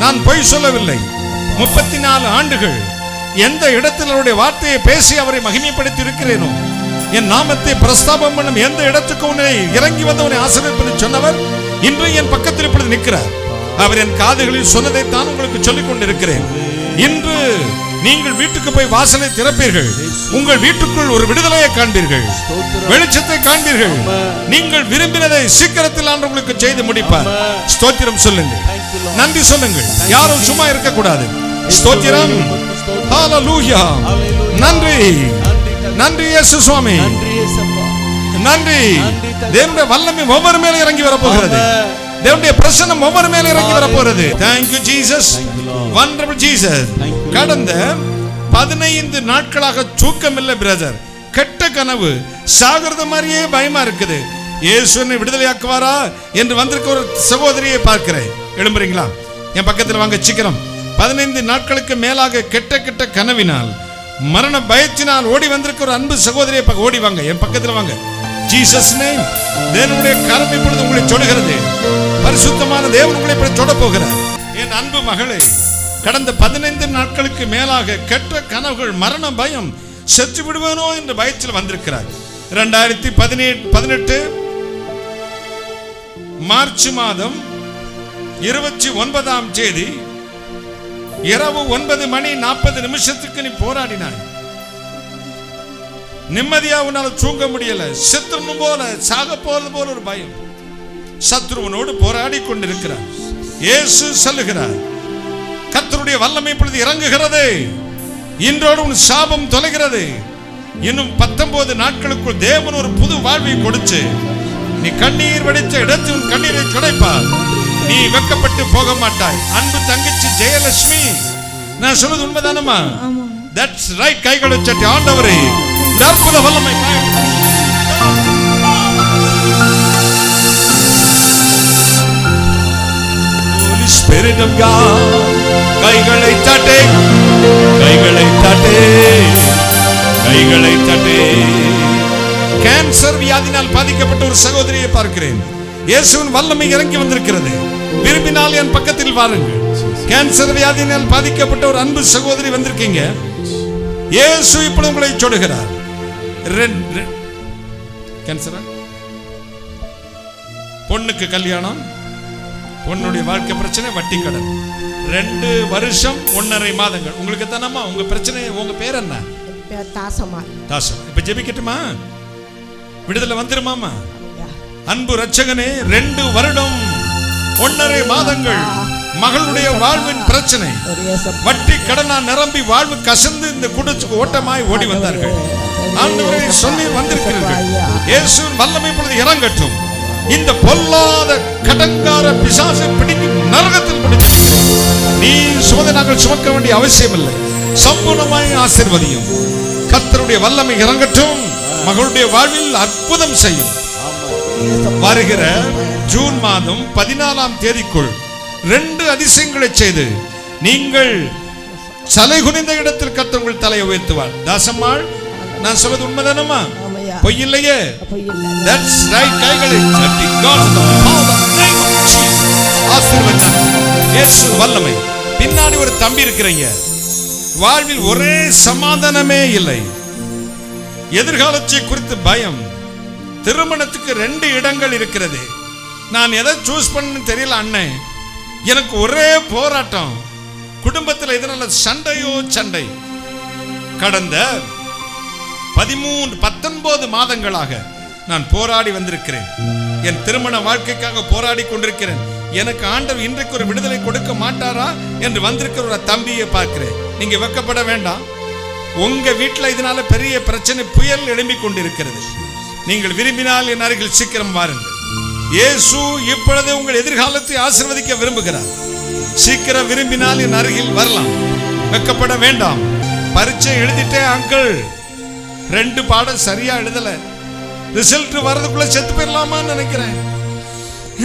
நான் பொய் சொல்லவில்லை. 34 ஆண்டுகள் எந்த இடத்தில் அவருடைய வார்த்தையை பேசி அவரை மகிமைப்படுத்தி இருக்கிறேனோ, என் நாமத்தை பிரஸ்தாபம் பண்ணும் எந்த இடத்துக்கு உன்னை இறங்கி வந்தவனை ஆசீர்வதிப்பேன் சொன்னவர் இன்று என் பக்கத்தில் இப்பொழுது நிற்கிறார். அவர் என் காதுகளில் சொன்னதைத்தான் உங்களுக்கு சொல்லிக் கொண்டிருக்கிறேன். இன்று நீங்கள் வீட்டுக்கு போய் வாசலை திறப்பீர்கள். உங்கள் வீட்டுக்குள் ஒரு விடுதலையை காண்பீர்கள், வெளிச்சத்தை காண்பீர்கள். நீங்கள் விரும்பினதை சீக்கிரத்தில் ஆண்டு உங்களுக்கு செய்து முடிப்பார். ஸ்தோத்திரம் சொல்லுங்கள், நன்றி சொல்லுங்கள். யாரும் சும்மா இருக்கக்கூடாது. ஸ்தோத்திரம், ஹல்லேலூயா. நன்றி, நன்றி இயேசு சுவாமி, நன்றி. தேவனுடைய வல்லமை ஒவ்வொரு மேலே இறங்கி வரப்போகிறது. தேவனுடைய பிரசன்னம் ஒவ்வொரு மேலே இறங்கி வரப்போகிறது. Thank you Jesus, wonderful Jesus. கடந்த 15 நாட்களாக தூக்கம் இல்லை பிரதர். கெட்ட கனவு, சாகிறது மாதிரியே பயமா இருக்குது. இயேசுவை விடுதலையாக்குவாரா என்று வந்திருக்க ஒரு சகோதரியை பார்க்கிறேன். எழும்புறீங்களா? என் பக்கத்தில் வாங்க சீக்கிரம். 15 நாட்களுக்கு மேலாக கெட்ட கெட்ட கனவினால், மரண பயத்தினால் ஓடி வந்திருக்க ஒரு அன்பு சகோதரியை ஓடி வாங்க, என் பக்கத்தில் வாங்க. Jesus name. தேவனுடைய கரம் இப்பொழுது உங்களை தொடுகிறது. பரிசுத்தமான தேவன் உங்களை இப்படி தொட போகிறார். என் அன்பு மகளே, கடந்த 15 நாட்களுக்கு மேலாக கெட்ட கனவுகள், மரண பயம், செத்து விடுவேனோ என்ற பயத்தில் வந்திருக்கிறார். 2018 மார்ச் மாதம் 29ஆம் தேதி இரவு 9:40 நீ போராடினாய். நிம்மதியா உன்னால தூங்க முடியல. சத்துருவன் போல, சாக போறது போல ஒரு பயம். சத்துருவனோடு போராடி கொண்டிருக்கிறார். இயேசு சொல்லுகிறார், கர்த்தருடைய வல்லமை இப்பொழுது இறங்குகிறது. இன்றோடு உன் சாபம் தொலைகிறது. இன்னும் 19 நாட்களுக்குள் தேவன் ஒரு புது வாழ்வை கொடுத்து நீ கண்ணீர் வடித்த இடத்தில் உன் கண்ணீரை துடைப்பார். நீ வெக்கப்பட்டு போக மாட்டாய். அன்பு தங்கச்சி ஜெயலட்சுமி, நான் சொல்றது உண்மைதானம்மா? That's right. கைகளை தட்டி ஆண்டவரே, அற்புத வல்லமை Holy Spirit of God. கைகளை தட்டி, கைகளை தட்டி, கைகளை தட்டி. கேன்சர் வியாதினால் பாதிக்கப்பட்ட ஒரு சகோதரியை பார்க்கிறேன். இயேசுவின் வல்லமை இறங்கி வந்திருக்கிறது. விரும்பினால் என் பக்கத்தில் வாருங்கள். கேன்சர் வியாதியினால் பாதிக்கப்பட்ட ஒரு அன்பு சகோதரி வந்திருக்கீங்க. இயேசு இப்பொழுது உங்களை தொடுகிறார். கேன்சரா? பொண்ணுக்கு கல்யாணம், பொண்ணுடைய வாழ்க்கை பிரச்சனை, வட்டி கடன். 2 வருஷம் 1.5 மாதங்கள். உங்களுக்கு தானம்மா உங்க பிரச்சனை? உங்க பேர் என்ன? தாசமா. இப்ப ஜெபிக்கட்டுமா? விடுதலை வந்துருமாமா? அன்பு ரட்சகனே, 2 வருடம் 1.5 மாதங்கள் மகளுடைய வாழ்வின் பிரச்சனை, வட்டி கடனா நிரம்பி வாழ்வு கசந்து இந்த குடிச்சுக்கு ஓட்டமாய் ஓடி வந்தார்கள். ஆண்டவரை சொல்லி வந்திருக்கிறீர்கள். இயேசுவின் வல்லமை இப்பொழுது இறங்கட்டும். இந்த பொல்லாத கடங்கார பிசாசை பிடித்து நரகத்தில் பிடித்து நீ சுமந்து நாங்கள் சுமக்க வேண்டிய அவசியம் இல்லை. சம்பூர்ணமாய் ஆசீர்வதியும். கர்த்தருடைய வல்லமை இறங்கட்டும். மகளுடைய வாழ்வில் அற்புதம் செய்யும். வருகிற ஜூன் மாதம் 14ஆம் தேதிக்குள் 2 அதிசயங்களை செய்து நீங்கள் தலை குனிந்த இடத்தில் கர்த்தர் உங்கள் தலையை உயர்த்துவார். தாசம்மாள், நான் சொல்வது உண்மைதானம்மா? ஆமையா. பொய் இல்லையே? அப்ப இல்ல. That's right. கைகளை தட்டி God in the power of the name of Jesus. ஆசீர்வதிங்க. இயேசு வல்லமை. பின்னாடி ஒரு தம்பி இருக்கிறீங்க. வாழ்வில் ஒரே சமாதானமே இல்லை. எதிர்காலத்தை குறித்து பயம். திருமணத்துக்கு 2 இடங்கள் இருக்கிறது. நான் எதை சூஸ் பண்ணு தெரியல அண்ணே. எனக்கு ஒரே போராட்டம். குடும்பத்தில் இதனால சண்டையோ சண்டை. கடந்த 19 மாதங்களாக நான் போராடி வந்திருக்கிறேன். என் திருமண வாழ்க்கைக்காக போராடி கொண்டிருக்கிறேன். எனக்கு ஆண்டவர் இன்றைக்கு ஒரு விடுதலை கொடுக்க மாட்டாரா என்று வந்திருக்கிற ஒரு தம்பியை பார்க்கிறேன். நீங்க வெட்கப்பட வேண்டாம். உங்க வீட்டில் இதனால பெரிய பிரச்சனை புயல் எழும்பிக் கொண்டிருக்கிறது. நீங்கள் விரும்பினால் என் அருகில் சீக்கிரம் வாருங்கள். இயேசு இப்பொழுது உங்கள் எதிர்காலத்தை ஆசீர்வதிக்க விரும்புகிறார். சீக்கிரம் விரும்பினால் என் அருகில் வரலாம். வெட்கப்பட வேண்டாம். பரீட்சை எழுதிட்டே அங்கிள் 2 பாடம் சரியா எழுதல, ரிசல்ட் வரதுக்குள்ள செத்து போயிடலாமான்னு நினைக்கிறேன்.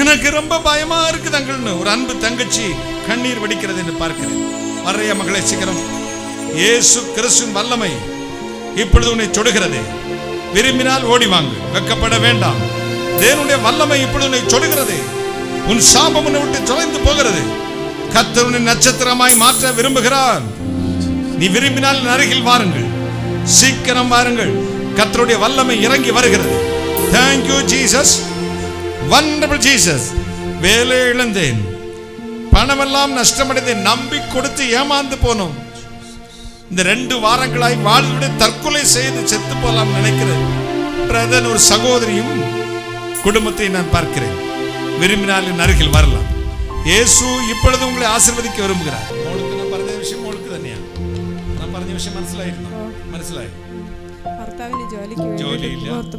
எனக்கு ரொம்ப பயமா இருக்குது அங்கிள்னு ஒரு அன்பு தங்கச்சி கண்ணீர் வடிக்கிறது என்று பார்க்கிறேன். வரைய மகளை சீக்கிரம். இயேசு கிறிஸ்துவின் வல்லமை இப்பொழுது உன்னை தொடுகிறது. விரும்பினால் ஓடி வாங்க. வெட்கப்பட வேண்டாம். தேவனுடைய வல்லமை இப்பொழுது உன்னை தொடுகிறது. உன் சாபம் உன்னை விட்டு தொலைந்து போகிறது. கர்த்தர் உன்னை நட்சத்திரமாய் மாற்ற விரும்புகிறார். நீ விரும்பினால் அருகில் வாருங்கள். சீக்கிரம் வாருங்கள். கர்த்தருடைய வல்லமை இறங்கி வருகிறது. Thank you Jesus. Wonderful Jesus. வேலை இழந்தேன், பணமெல்லாம் நஷ்டமடைந்தேன், நம்பி கொடுத்து ஏமாந்து போனோம். இந்த 2 வாரங்களாய் வாழ்விட தற்கொலை செய்து செத்து போலாம் நினைக்கிறேன். பிரதர் ஒரு சகோதரியும் குடும்பத்தை நான் பார்க்கிறேன். விரும்பினால் என் அருகில் வரலாம். இயேசு இப்பொழுது உங்களை ஆசீர்வதிக்க விரும்புகிறார். உங்களுக்கு நான் പറഞ്ഞ விஷயம் உங்களுக்கு തന്നെയാ. நான் പറഞ്ഞ விஷயம் മനസ്സിലായി? ഭർത്താവിന് ജോലിക്ക് വേണ്ടി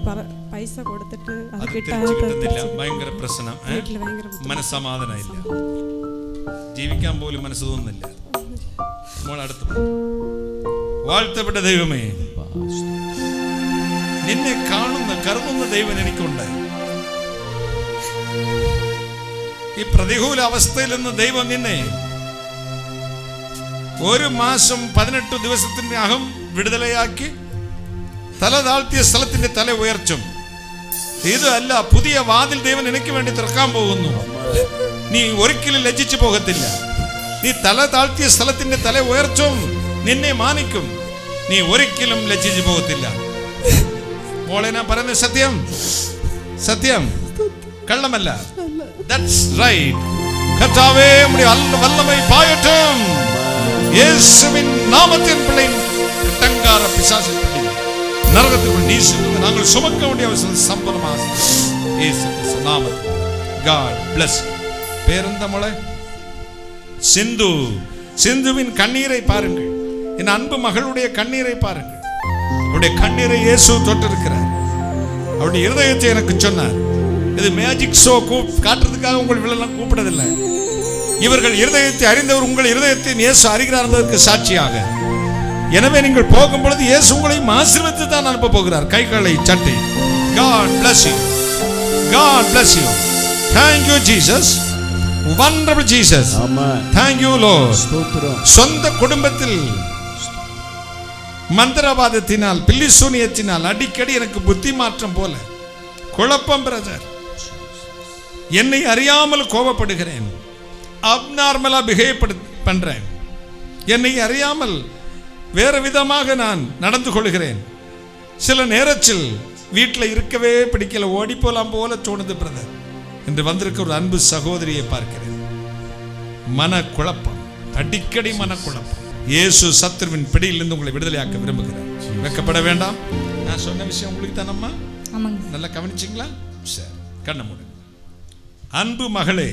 പൈസ കൊടുത്തിട്ട് അത് കിട്ടുന്നില്ല. ഭയങ്കര പ്രശ്നം. മനസ്സമാധാനം ഇല്ല. ജീവിക്കാൻ പോലും മനസ്സ് തോന്നുന്നില്ല. മോൾ അടുത്ത് വാഴ്ത്തപ്പെട്ട ദൈവമേ, നിന്നെ കാണുന്ന കരുതുന്ന ദൈവം എനിക്കുണ്ട്. ഈ പ്രതികൂല അവസ്ഥയിൽ നിന്ന് ദൈവം നിന്നെ 1 മാസം 18 ദിവസത്തിന്റെ അകം വിടുതലയാക്കി തല താഴ്ത്തിയ സ്ഥലത്തിന്റെ തല ഉയർച്ചും. ഇതല്ല, പുതിയ വാതിൽ ദൈവം നിനക്ക് വേണ്ടി തുറക്കാൻ പോകുന്നു. നീ ഒരിക്കലും ലജ്ജിച്ചു പോകത്തില്ല. നീ തല താഴ്ത്തിയ സ്ഥലത്തിന്റെ തല ഉയർച്ചും നിന്നെ മാനിക്കും. നീ ഒരിക്കലും ലജ്ജിച്ചു പോകത്തില്ല. മോളെ ഞാൻ പറയുന്നത് സത്യം, സത്യം, കള്ളമല്ല. That's right. கர்த்தாவே உம்முடைய வல்லமை பாயட்டும். இயேசுவின் நாமத்தின் பிள்ளை கட்டங்கார பிசாசு நரகத்துக்குள் நீ செல்லுங்க. நாங்கள் சுமக்க வேண்டிய அவசரம் சம்பளமாக இயேசு கிறிஸ்து நாமத்தில். God bless. பேருந்த மொழி சிந்து. சிந்துவின் கண்ணீரை பாருங்கள். என் அன்பு மகளுடைய கண்ணீரை பாருங்கள். அவருடைய கண்ணீரை இயேசு தொட்டிருக்கிறார். அவருடைய இருதயத்தை எனக்கு சொன்னார். இது மேஜிக் ஷோ காட்டுறதுக்காக உங்கள் விழலாம் கூப்பிடதில்லை. இவர்கள் இருதயத்தை அறிந்தவர் உங்கள் இருதயத்தை இயேசு அறிகிறார் என்பதற்கு சாட்சியாக. எனவே நீங்கள் போகும் பொழுது இயேசு உங்களை ஆசீர்வதித்து தான் அனுப்ப போகிறார். கைகளை சட்டி. God bless you. God bless you. Thank you Jesus. Wonderful Jesus. Amen. Thank you Lord. ஸ்தோத்திரம். சொந்த குடும்பத்தில் மந்திரவாதத்தினால் பில்லிசூனியத்தினால் அடிக்கடி எனக்கு புத்தி மாற்றம் போல குழப்பம் பிரதர். என்னை அறியாமல் கோபப்படுகிறேன். அப்நார்மலா பிஹேவ் பண்றேன். என்னை அறியாமல் வேறு விதமாக நான் நடந்து கொள்கிறேன். சில நேரத்தில் வீட்டில் இருக்கவே பிடிக்கல, ஓடி போலாம் போல தோணுது பிரதர் என்று வந்திருக்க ஒரு அன்பு சகோதரியை பார்க்கிறேன். மனக்குழப்பம், அடிக்கடி மனக்குழப்பம். இயேசு சத்துருவின் பிடியிலிருந்து உங்களை விடுதலையாக்க விரும்புகிறார். வெட்கப்பட வேண்டாம். நான் சொன்ன விஷயம் உங்களுக்கு தானம்மா? நல்லா கவனிச்சிங்களா? சரி, கண்ண மூடுங்க. அன்பு மகளே,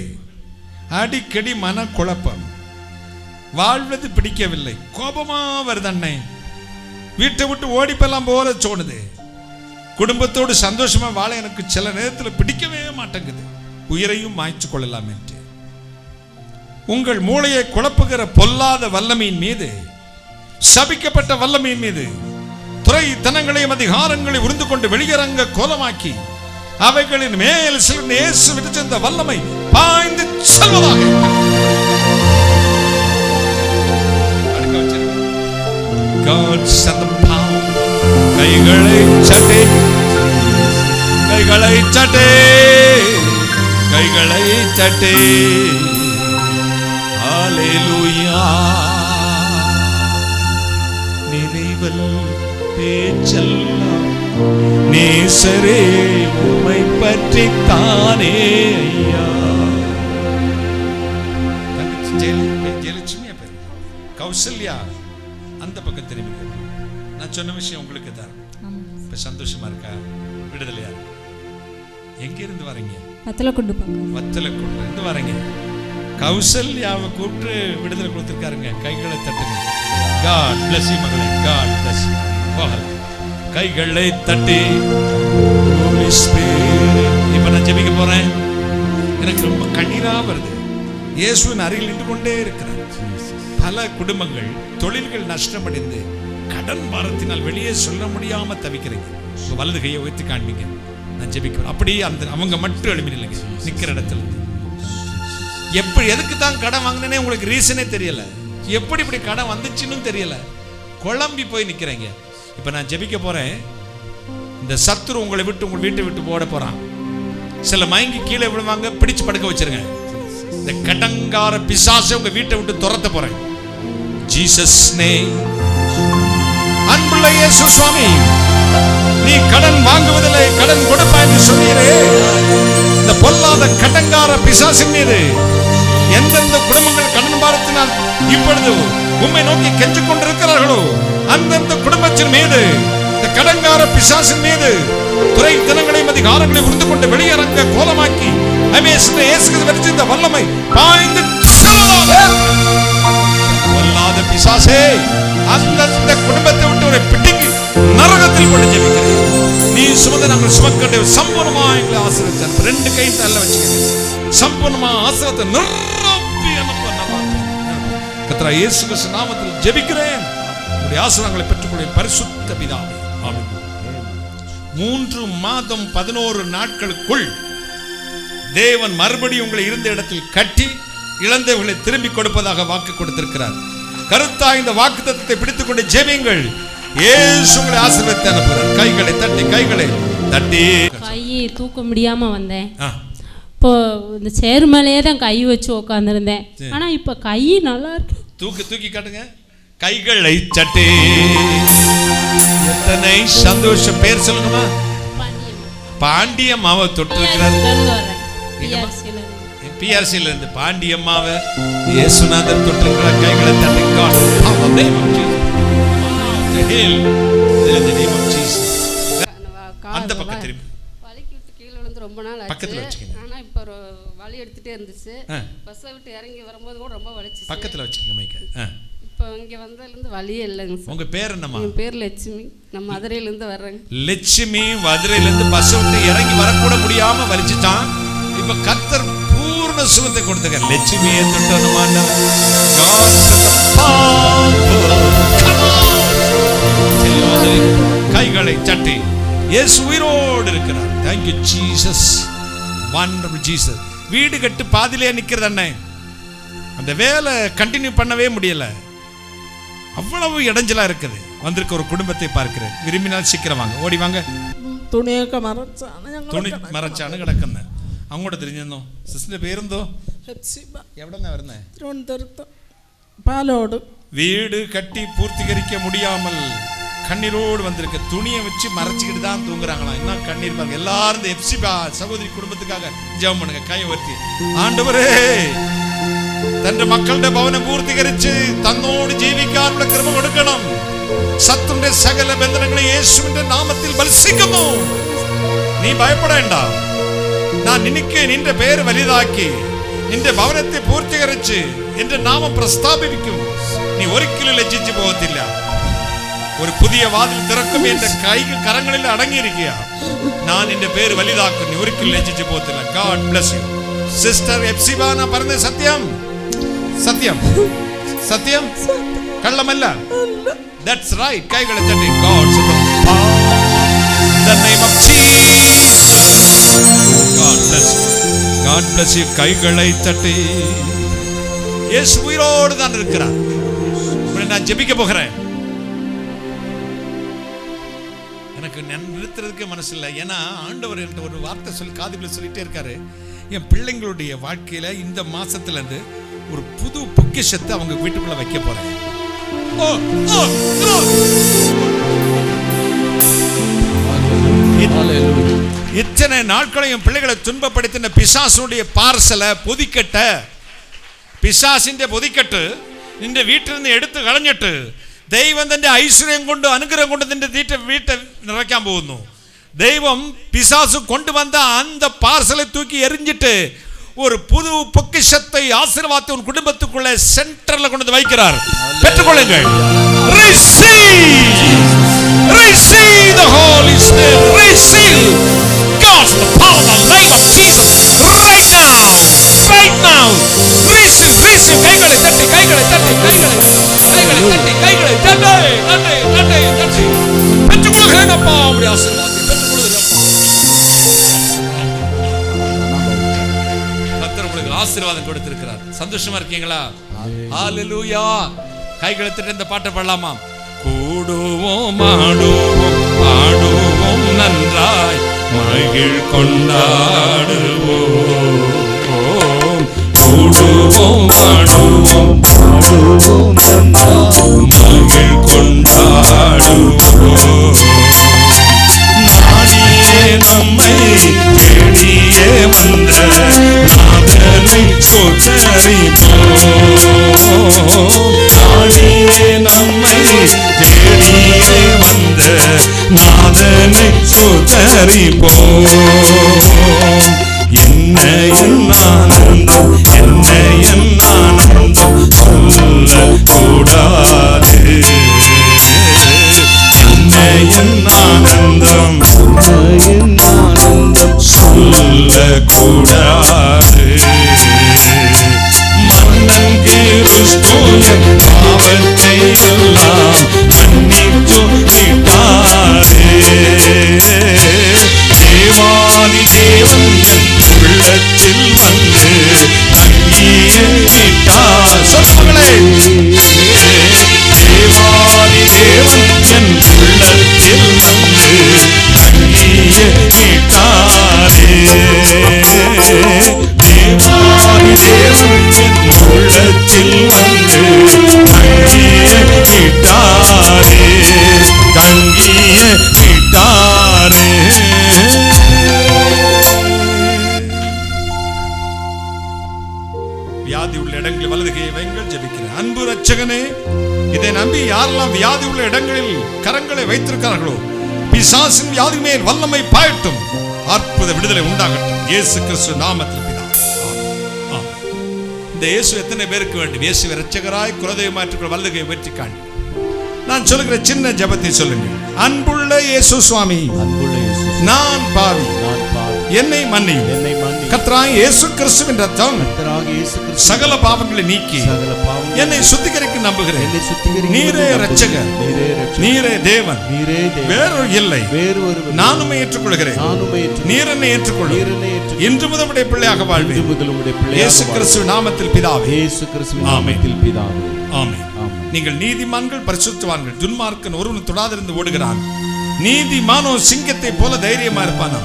அடிக்கடி மனக்குழப்பம், வாழ்வது பிடிக்கவில்லை, கோபமா வருது அண்ணே, வீட்டை விட்டு ஓடிப்பெல்லாம் போல தோணுது, குடும்பத்தோடு சந்தோஷமா வாழ எனக்கு சில நேரத்தில் பிடிக்கவே மாட்டேங்குது, உயிரையும் மாய்ச்சு கொள்ளலாம் என்று உங்கள் மூளையை குழப்புகிற பொல்லாத வல்லமையின் மீது, சபிக்கப்பட்ட வல்லமையின் மீது துறைத்தனங்களையும் அதிகாரங்களை உருந்து கொண்டு வெளியரங்க கோலமாக்கி அவைகளின் மேல் சில இயேசு விட்டு வல்லமை பாய்ந்து செல்வதாக. God send the power. கைகளை தட்டி, கைகளை தட்டி, கைகளை தட்டி. ஹalleluya. நினைவல் பேச்செல்லாம் நேசரே உம்மை பற்றி தானே ஐயா. ஜெயலட்சுமியா பேர் கௌசல்யா அந்த பக்கம் திரும்பி. நான் சொன்ன விஷயம் உங்களுக்கு தான். இப்ப சந்தோஷமா இருக்கா? விடுதலையா? எங்க இருந்து வரீங்க? வத்தலக்குண்டு இருந்து வரீங்க. கௌசல்யாவை கூப்பிட்டு விடுதலை கொடுத்திருக்காருங்க. கைகளை தட்டுங்க. God bless you மகளே. God bless you. போகலாம். கைகளை தட்டி. Holy Spirit. இப்ப நான் ஜெபிக்க போறேன். எனக்கு ரொம்ப கண்ணீரா வருது. இயேசுவின் அருகில் நின்று கொண்டே இருக்கிறார். பல குடும்பங்கள் தொழில்கள் நஷ்டமடைந்து கடன் பாரத்தினால் வெளியே சொல்ல முடியாம தவிக்கிறீங்க. வலது கையை உயர்த்தி காண்பீங்க. நான் ஜெபிக்கிறேன். அப்படியே அந்த அவங்க மட்டும் எழுப்பி நில்லுங்க நிக்கிற இடத்துல. எப்படி எதுக்கு தான் கடன் வாங்கினே உங்களுக்கு ரீசனே தெரியல. எப்படி இப்படி கடன் வந்துச்சுன்னு தெரியல. குழம்பி போய் நிக்கிறீங்க. இப்ப நான் ஜெபிக்க போறேன். இந்த சத்துரு உங்களை விட்டு உங்க வீட்டை விட்டு போட போறான். சில மயங்கி கீழே விழுவாங்க. பிடிச்சு படுக்க வச்சிருங்க. இந்த கடங்கார பிசாசை உங்க வீட்டை விட்டு துரத்த போறேன். Jesus name. அன்புள்ள இயேசு சுவாமி, நீ கடன் வாங்குவதில்லை கடன் கொடுப்பா என்று சொன்னீரே. இந்த பொல்லாத கடங்கார பிசாசின் மீது எந்தெந்த குடும்பங்கள் கடன் பாரத்தினால் இப்பொழுது உம்மை நோக்கி கெஞ்சு கொண்டிருக்கிறார்களோ அந்தந்த குடும்பத்தின் மீது இந்த கடங்கார பிசாசின் மீது துறை தினங்களையும் அதிகாரங்களை உருந்து கொண்டு வெளியரங்க கோலமாக்கி இந்த வல்லமை பாய்ந்து பொல்லாத பிசாசே அந்தந்த குடும்பத்தை விட்டு ஒரு பிடிங்கி நரகத்தில் கொண்டு ஜெபிக்கிறேன். நீ சுமந்து நாங்கள் சுமக்கண்டே சம்பூர்ணமா எங்களை ஆசீர்வதித்தார். ரெண்டு கை தள்ள வச்சுக்கிறேன். சம்பூர்ணமா ஆசீர்வாதத்தை நிரப்பி அனுப்ப கர்த்தர் இயேசு கிறிஸ்து நாமத்தில் ஜெபிக்கிறேன். உங்களுடைய ஆசீர்வாதங்களை பெற்றுக்கொள்ள பரிசுத்த பிதாவே ஆமென். 3 மாதம் 11 நாட்களுக்குள் தேவன் மறுபடியும் உங்களை இருந்த இடத்தில் கட்டி இழந்தவர்களை திரும்பி கொடுப்பதாக வாக்கு கொடுத்திருக்கிறார். கருத்தா இந்த வாக்குத்தத்தத்தை பிடித்துக் கொண்டு ஜெபியுங்கள். இயேசு உங்களை ஆசீர்வதித்து அனுப்புகிறார். கைகளை தட்டி கைகளை தட்டி. கையை தூக்க முடியாம வந்தேன். இப்போ இந்த சேர் மேலேயே தான் கை வச்சு உட்காந்துருந்தேன். ஆனா இப்ப கை நல்லா இருக்கு. தூக்கி காட்டுங்க. கைகளை தட்டி. எத்தனை சந்தோஷம். பேர் சொல்லுங்கம்மா. பாண்டியம்மாவை தொட்டு இருக்கிறார். பிஆர்சில இருந்து பாண்டியம்மாவை இயேசுநாதர் தொட்டிருக்கிறார். கைகளை தட்டி. அந்த பக்கம் திரும்பி வலிக்கிட்டு கீழே விழுந்து ரொம்ப நாள் ஆச்சு. பக்கத்துல வச்சுக்கங்க. ஆனா இப்போ வலி எடுத்துட்டே இருந்துச்சு. பஸ்ஸை விட்டு இறங்கி வரும்போது கூட ரொம்ப வலிச்சு. பக்கத்துல வச்சுக்கங்க மைக்க. இப்போ இங்க வந்ததுலேருந்து வலியே இல்லைங்க சார். உங்க பேர் என்னம்மா? என் பேர் லட்சுமி. நான் மதுரையிலேருந்து வர்றேங்க. லட்சுமி மதுரையிலேருந்து பஸ் விட்டு இறங்கி வரக்கூட முடியாம வலிச்சுட்டான். இப்ப கர்த்தர் பூர்ண சுகத்தை கொடுத்தாங்க. லட்சுமியை தொட்டணுமான கைகளை தட்டி. இயேசு உயிரோடு இருக்கிறார். Thank you Jesus. Wonderful Jesus. வீடு கட்டு பாதியிலே நிக்கிறது அண்ணே. அந்த வேலை கண்டினியூ பண்ணவே முடியல. அவ்வளவு இடைஞ்சலா இருக்குது. வந்திருக்க ஒரு குடும்பத்தை பார்க்கிறேன். விரும்பினால் சீக்கிரம் வாங்க. ஓடி வாங்க. തുണിയൊക്കെ മറച്ചാണ് തുണി മറച്ചാണ് കിടക്കുന്നത്. അങ്ങോട്ട് തിരിഞ്ഞെന്നോ. സിസ്റ്ററിന്റെ പേരെന്തോ? എവിടെന്നാ വരുന്നേ? തിരുവനന്തപുരത്ത് പാലോട്. வீடு கட்டி பூர்த்தீகரிக்க முடியாமல் கண்ணீரோடு வந்திருக்க. துணியை வச்சு மறைச்சிக்கிட்டு தான் தூங்குறாங்களாம். என்ன கண்ணீர் பாருங்க. எல்லாரும் இந்த எப்சிபா சகோதரி குடும்பத்துக்காக ஜெபம் பண்ணுங்க. கை உயர்த்தி. ஆண்டவரே തന്റെ മക്കളുടെ ഭവനം പൂർത്തീകരിച്ച് തന്നോട് ജീവിക്കാനുള്ള കൃപ കൊടുക്കണം. സത്തുന്റെ സകല ബന്ധനങ്ങളെ യേശുവിന്റെ നാമത്തിൽ ബലസിക്കുന്നു. നീ ഭയപ്പെടേണ്ട. ഞാൻ നിനക്ക് നിന്റെ പേര് വലുതാക്കി നിന്റെ ഭവനത്തെ പൂർത്തീകരിച്ച് എന്റെ നാമം പ്രസ്താപിക്കും. നീ ഒരിക്കലും ലജ്ജിച്ചു പോകത്തില്ല. ഒരു പുതിയ വാതിൽ തുറക്കും. എന്റെ കരങ്ങളിൽ അടങ്ങിയിരിക്കുക. ഞാൻ നിന്റെ പേര് വലുതാക്കും. നീ ഒരിക്കലും ലജ്ജിച്ചു പോകത്തില്ല. God bless you. സിസ്റ്റർ എപ്സിബാന പറഞ്ഞ സത്യം. സത്യം സത്യം കള്ളമല്ല. That's right. കൈകളെ തട്ടി. God the name of Jesus. God bless you. God bless you. கைகளை தட்டி. இயேசு உயிரோடு தான் இருக்கிறார். நான் ஜெபிக்க போகிறேன். எனக்கு நிறுத்துறதுக்கே மனசு இல்லை. ஏன்னா ஆண்டவர் என்கிட்ட ஒரு வார்த்தை சொல்லி காதுக்குள்ள சொல்லிட்டே இருக்காரு, என் பிள்ளைங்களுடைய வாழ்க்கையில இந்த மாசத்துல இருந்து ஒரு புது பொக்கிஷத்தை அவங்க வீட்டுக்குள்ள வைக்க போறேன். இத்தனை நாட்களையும் பிள்ளைகளை துன்பப்படுத்தின பிசாசுடைய பார்சலை பொதிக்கட்ட, പിശാസിന്റെ പൊതിക്കെട്ട് നിന്റെ വീട്ടിൽ നിന്ന് എടുത്ത് കളഞ്ഞിട്ട് ദൈവം തന്റെ ഐശ്വര്യം കൊണ്ട് അനുഗ്രഹം കൊണ്ട് നിന്റെ വീട്ടെ നിറയ്ക്കാൻ പോകുന്നു. ദൈവം പിശാസു കൊണ്ടുവന്ന அந்த பார்சலை தூக்கி எறிஞ்சிட்டு ஒரு புது பொக்கிஷத்தை ஆசீர்வாதத்தை உன் குடும்பத்துக்குள்ள சென்டர்ல கொண்டு வந்து வைக்கிறார். பெற்றுக்கொள்ளுங்கள். Receive the Holy Spirit. Receive God's power, the name of Jesus right now. Right now. Receive. கைகளை தட்டி பெற்றுக்கொள்கிறேன் அப்பா. உம்முடைய ஆசீர்வாதத்தை பெற்றுக்கொள்கிறேன் அப்பா. கர்த்தர் உங்களுக்கு ஆசீர்வாதம் கொடுத்திருக்கிறார். சந்தோஷமா இருக்கீங்களா? ஹalleluya. கைகளை தட்டி இந்த பாட்டை பாடலாமா? கூடுவோம் ஆடுவோம் நன்றாய் மகிழ் கொண்டாடுவோம். கூடுவோம் ஆடுவோம் மகிழ் கொண்டாடுவோம். நாடியே நம்மை தேடியே வந்த நாதனை சுதரிப்போம். நாடியே நம்மை தேடியே வந்த நாதனை சுதரிப்போம். என்ன ஆனந்தம் சொல்ல கூடாது. என்ன ஆனந்தம் சொல்ல கூடாது. மன்னன் கிறிஸ்துவின் பாவத்தை எல்லாம் மன்னித்து விட்டாரே. தேவாதி தேவன் என் உள்ளத்தில் வந்து தங்கியே விட்டார். சொல்லுங்களே. தேவாதி தேவன் என் உள்ளத்தில் வந்து தங்கியே விட்டாரே. தேவாதி தேவன் என் உள்ளத்தில் வந்து தங்கியே விட்டாரே. தங்கியே விட்டாரே. வியாதி உள்ள இடங்களில் வலது கையை வைங்கள், ஜெபிக்கிறேன். அன்பு இரட்சகனே, இதை நம்பி யாரெல்லாம் வியாதி உள்ள இடங்களில் கரங்களை வைத்திருக்கிறார்களோ பிசாசின் வியாதி மேல் வல்லமை பாயட்டும், அற்புத விடுதலை உண்டாகட்டும். இயேசு கிறிஸ்து நாமத்தில் பிதாவே. இந்த இயேசு எத்தனை பேருக்கு வேண்டும்? இயேசு இரட்சகராய் குலதெய்வமாற்றுக்கிற வலது கையை வெற்றி காணி. நான் சொல்லுகிற சின்ன ஜெபத்தை சொல்லுங்கள். அன்புள்ள இயேசு சுவாமி, நான் பாவி, என்னை மன்னியும். கர்த்தராகிய இயேசு கிறிஸ்துவின் இரத்தம் சகல பாவங்களை நீக்கி என்னை சுத்திகரிக்க நம்புகிறேன். நீரே இரட்சகர், நீரே தேவன், வேறொரு இல்லை. நானும் ஏற்றுக்கொள்கிறேன். நீர் என்னை ஏற்றுக்கொள்ளும். இன்று முதல் உம்முடைய பிள்ளையாக வாழ்வேன். இயேசு கிறிஸ்துவின் நாமத்தில் பிதாவே. ஆமென். ஆமென். நீங்கள் நீதிமான்கள், பரிசுத்தவான்கள். துன்மார்க்கன் ஒருவன் தொடாதிருந்து ஓடுகிறான். நீதிமானோ சிங்கத்தை போல தைரியமா இருப்பான்.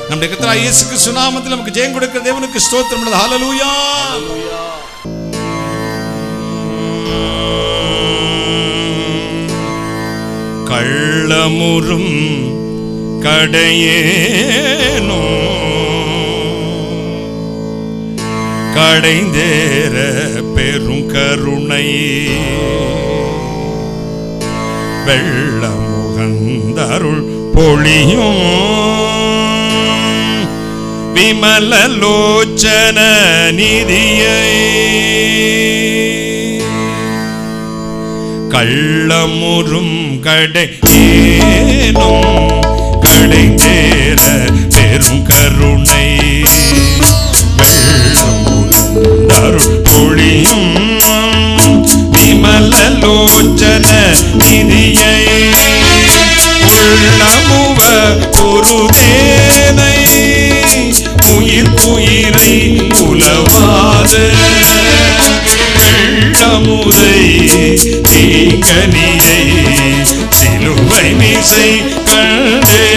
நம்முடைய கர்த்தராகிய இயேசு கிறிஸ்து நாமத்தில் நமக்கு ஜெயம் கொடுக்கிற தேவனுக்கு ஸ்தோத்திரம். ஹல்லேலூயா. கள்ளமுறும் கடையேனோ கடைந்தேற பெரும் கருணை வெள்ளமுகந்தருள் பொழியும் விமலலோச்சன நிதியை கள்ளமுறும் கடையேனும் கடைந்தேற பெரும் கருணை வெள்ளமுகந்தருள் பொழியும் விமலலோச்சன நிதியை உள்ளமுவ பொருதேனை உயிரை உலவாத வெள்ளமுதை தீங்கனியை சிலுவை மீசை கண்டே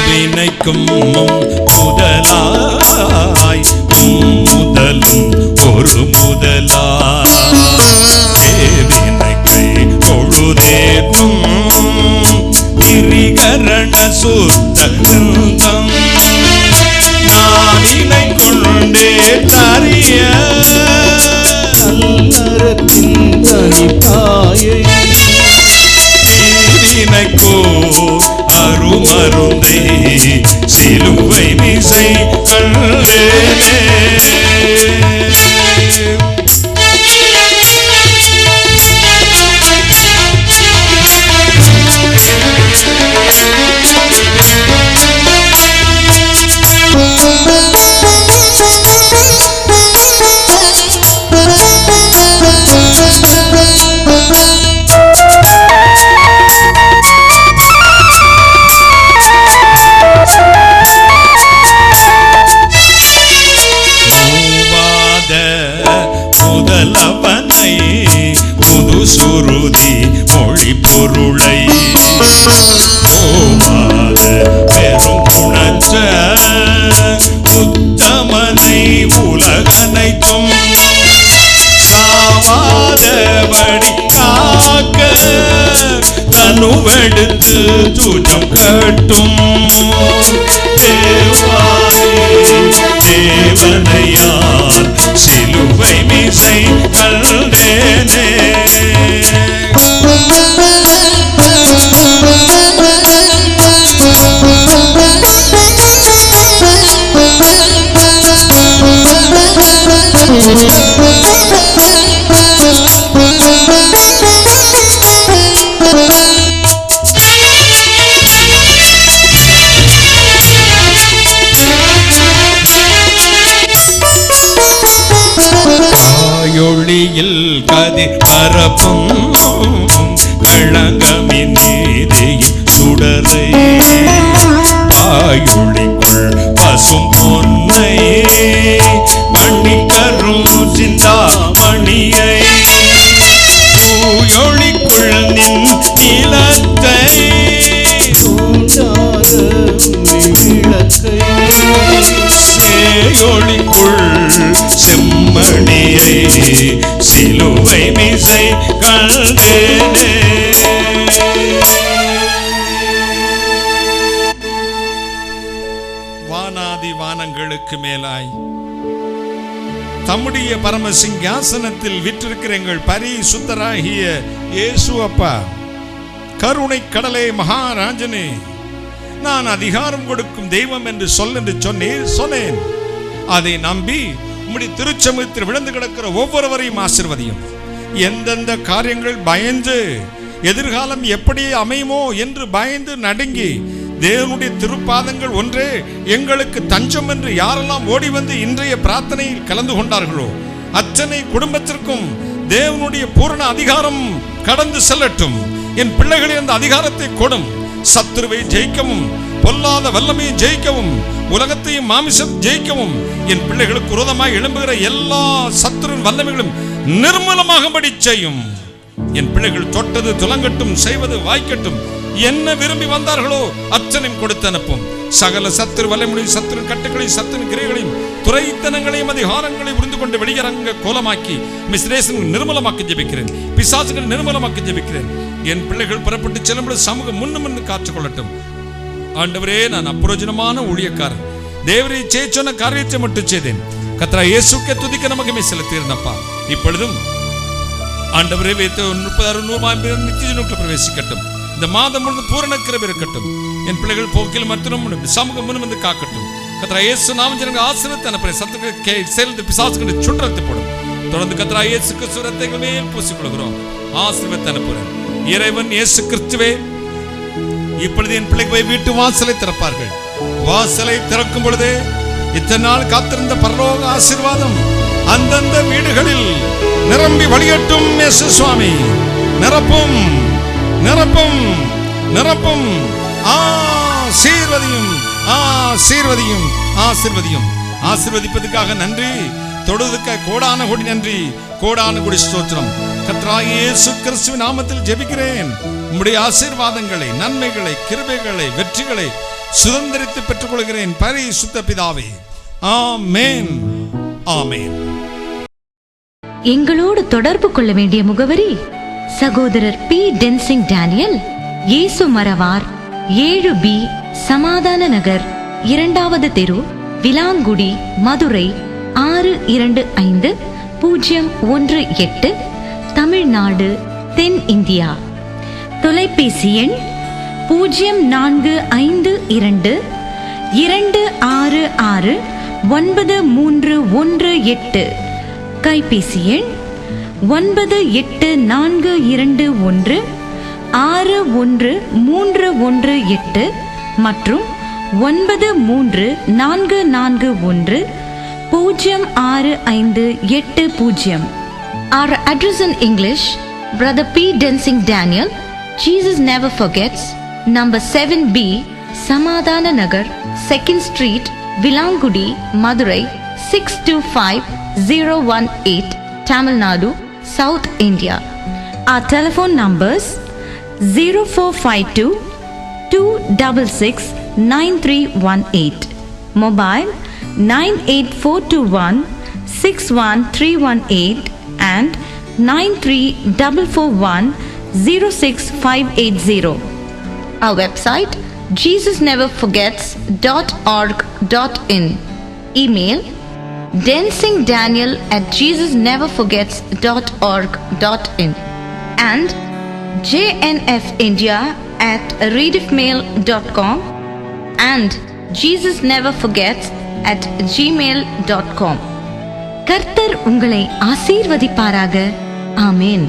வினைக்கும் முதலாய் முதலும் ஒரு முதலாய் தேவினைக்கை தொழுதேற்றும் திரிகரண சுத்தம் நானினை கொண்டே அறிய அல்லறத்தின் தனித்தாயை தீவினைக்கோ அருமருந்தை சிலுவை மிசை கண்டேனே. முதலவனை புது சுருதி மொழி பொருளை ஓவாத பெரும் குணற்ற உத்தமனை உலகனைத்தும் சாவாதபடி காக்க தனுவெடுத்து துஜம் கட்டும் தேவனையார் சிலுவை மிசை கண்டேனே. ஒளியில் கதிர் பரப்பும் களங்கமின் நீதியின் சுடரை ஆயுளிக்குள் பசும் பொன்னை மணி கரும் சிந்தாமணியை தூயொளிக்குள் நின் நிலத்தை சேயொளிக்குள் செம்மணியை சிலுவை மிசை கண்டேனே. வானாதி வானங்களுக்கு மேலாய் தம்முடைய பரம சிங்காசனத்தில் விற்றிருக்கிற எங்கள் பரிசுத்தராகிய இயேசு அப்பா, கருணை கடலே மகாராஜனே, நான் அதிகாரம் கொடுக்கும் தெய்வம் என்று சொன்னேன். அதை நம்பி உம்முடைய திருச்சமூகத்தில் விழுந்து கிடக்கிற ஒவ்வொருவரையும் ஆசீர்வதியும். எந்தெந்த காரியங்கள் பயந்து எதிர்காலம் எப்படி அமையுமோ என்று பயந்து நடுங்கி தேவனுடைய திருப்பாதங்கள் ஒன்றே எங்களுக்கு தஞ்சம் என்று யாரெல்லாம் ஓடி வந்து இன்றைய பிரார்த்தனையில் கலந்து கொண்டார்களோ அத்தனை குடும்பத்திற்கும் தேவனுடைய பூரண அதிகாரம் கடந்து செல்லட்டும். என் பிள்ளைகளின் அந்த அதிகாரத்தை கொடும். சத்துருவை ஜெயிக்கவும், பொல்லாத வல்லமையை ஜெயிக்கவும், உலகத்தையும் மாமிசம் ஜெயிக்கவும், என் பிள்ளைகளுக்கு விரோதமாய் எழும்புகிற எல்லா சத்துருவின் வல்லமைகளும் நிர்மூலமாகும்படி செய்யும். என் பிள்ளைகள் தொட்டது துலங்கட்டும், செய்வது வாய்க்கட்டும். என்ன விரும்பி வந்தார்களோ அச்சனையும் கொடுத்து அனுப்பும். சகல சத்துரு வல்லமையும், சத்துரு கட்டுகளையும், சத்துரு கிரைகளையும், துறைத்தனங்களையும், அதிகாரங்களையும் புரிந்து கொண்டு வெளியரங்க கோலமாக்கி மிஸ்ரேசன் நிர்மூலமாக்கி ஜெபிக்கிறேன். பிசாசுகளை நிர்மூலமாக்கி ஜெபிக்கிறேன். என் பிள்ளைகள் புறப்பட்டு செல்லும்போது சமூகம் முன்னு காற்றுக்கொள்ளட்டும். ஆண்டவரே, நான் அப்பிரயோஜனமான ஊழியக்காரன். தேவரை சொன்ன காரியத்தை மட்டும் செய்தேன். கர்த்தா இயேசுக்கே துதிக்க நமக்கு செலுத்தியிருந்தப்பா. இப்பொழுதும் ஆண்டவரே, 30-60 நித்திய பிரவேசிக்கட்டும். இந்த மாதம் முழுவதும் பூரண கிருபை இருக்கட்டும். என் பிள்ளைகள் போக்கில் மற்றும் சமூகம் முன் வந்து காக்கட்டும். கர்த்தா இயேசு நாமம் ஜனங்க ஆசீர்வதித்து அனுப்புகிறேன். சத்துருக்களை செயல்ந்து பிசாசுகளை சுற்றத்து போடும். தொடர்ந்து கர்த்தா இயேசு கிறிஸ்து ரத்தத்தின் மேல் பூசிக்கொள்கிறோம். ஆசீர்வதித்து அனுப்புகிறேன். இறைவன் இயேசு கிறிஸ்துவே, இப்பொழுது என் பிள்ளைக்கு போய் வீட்டு வாசலை திறப்பார்கள். வாசலை திறக்கும் பொழுது இத்தனை நாள் காத்திருந்த பரலோக ஆசீர்வாதம் அந்தந்த வீடுகளில் நிரம்பி வழியட்டும். இயேசு சுவாமி, நிரப்பும் நிரப்பும் நிரப்பும். ஆசீர்வதியும் ஆசீர்வதியும் ஆசீர்வதியும். ஆசீர்வதிப்பதற்காக நன்றி. தொடுதுக்காய் கோடான கோடி நன்றி, கோடான கோடி ஸ்தோத்திரம். கர்த்தராகிய இயேசு கிறிஸ்துவின் நாமத்தில் ஜெபிக்கிறேன். உம்முடைய ஆசீர்வாதங்களை, நன்மைகளை, கிருபைகளை, வெற்றிகளை சுதந்திரித்து பெற்றுக் கொள்கிறேன் பரிசுத்த பிதாவே. ஆமென், ஆமென். எங்களோடு தொடர்பு கொள்ள வேண்டிய முகவரி: சகோதரர் பி டென்சிங் டேனியல், இயேசு மரவார், 7B சமாதான நகர், 2வது தெரு, விலாங்குடி, மதுரை 625018, தமிழ்நாடு, தென் இந்தியா. தொலைபேசி எண் 0452 266 9318. கைபேசி எண் 9842161318 மற்றும் 9344106580. Our address in English: Brother P. Densing Daniel, Jesus Never Forgets, number 7B, Samadhana Nagar, 2nd Street, Vilangudi, Madurai 625018, Tamil Nadu, South India. Our telephone numbers: 0452 266 9318, mobile 98421 61318 and 93441 06580. Our website: jesusneverforgets.org.in. Email: densingdaniel@jesusneverforgets.org.in and jnfindia@rediffmail.com and jesusneverforgets@gmail.com. கர்த்தர் உங்களை ஆசீர்வதிப்பாராக. ஆமென்.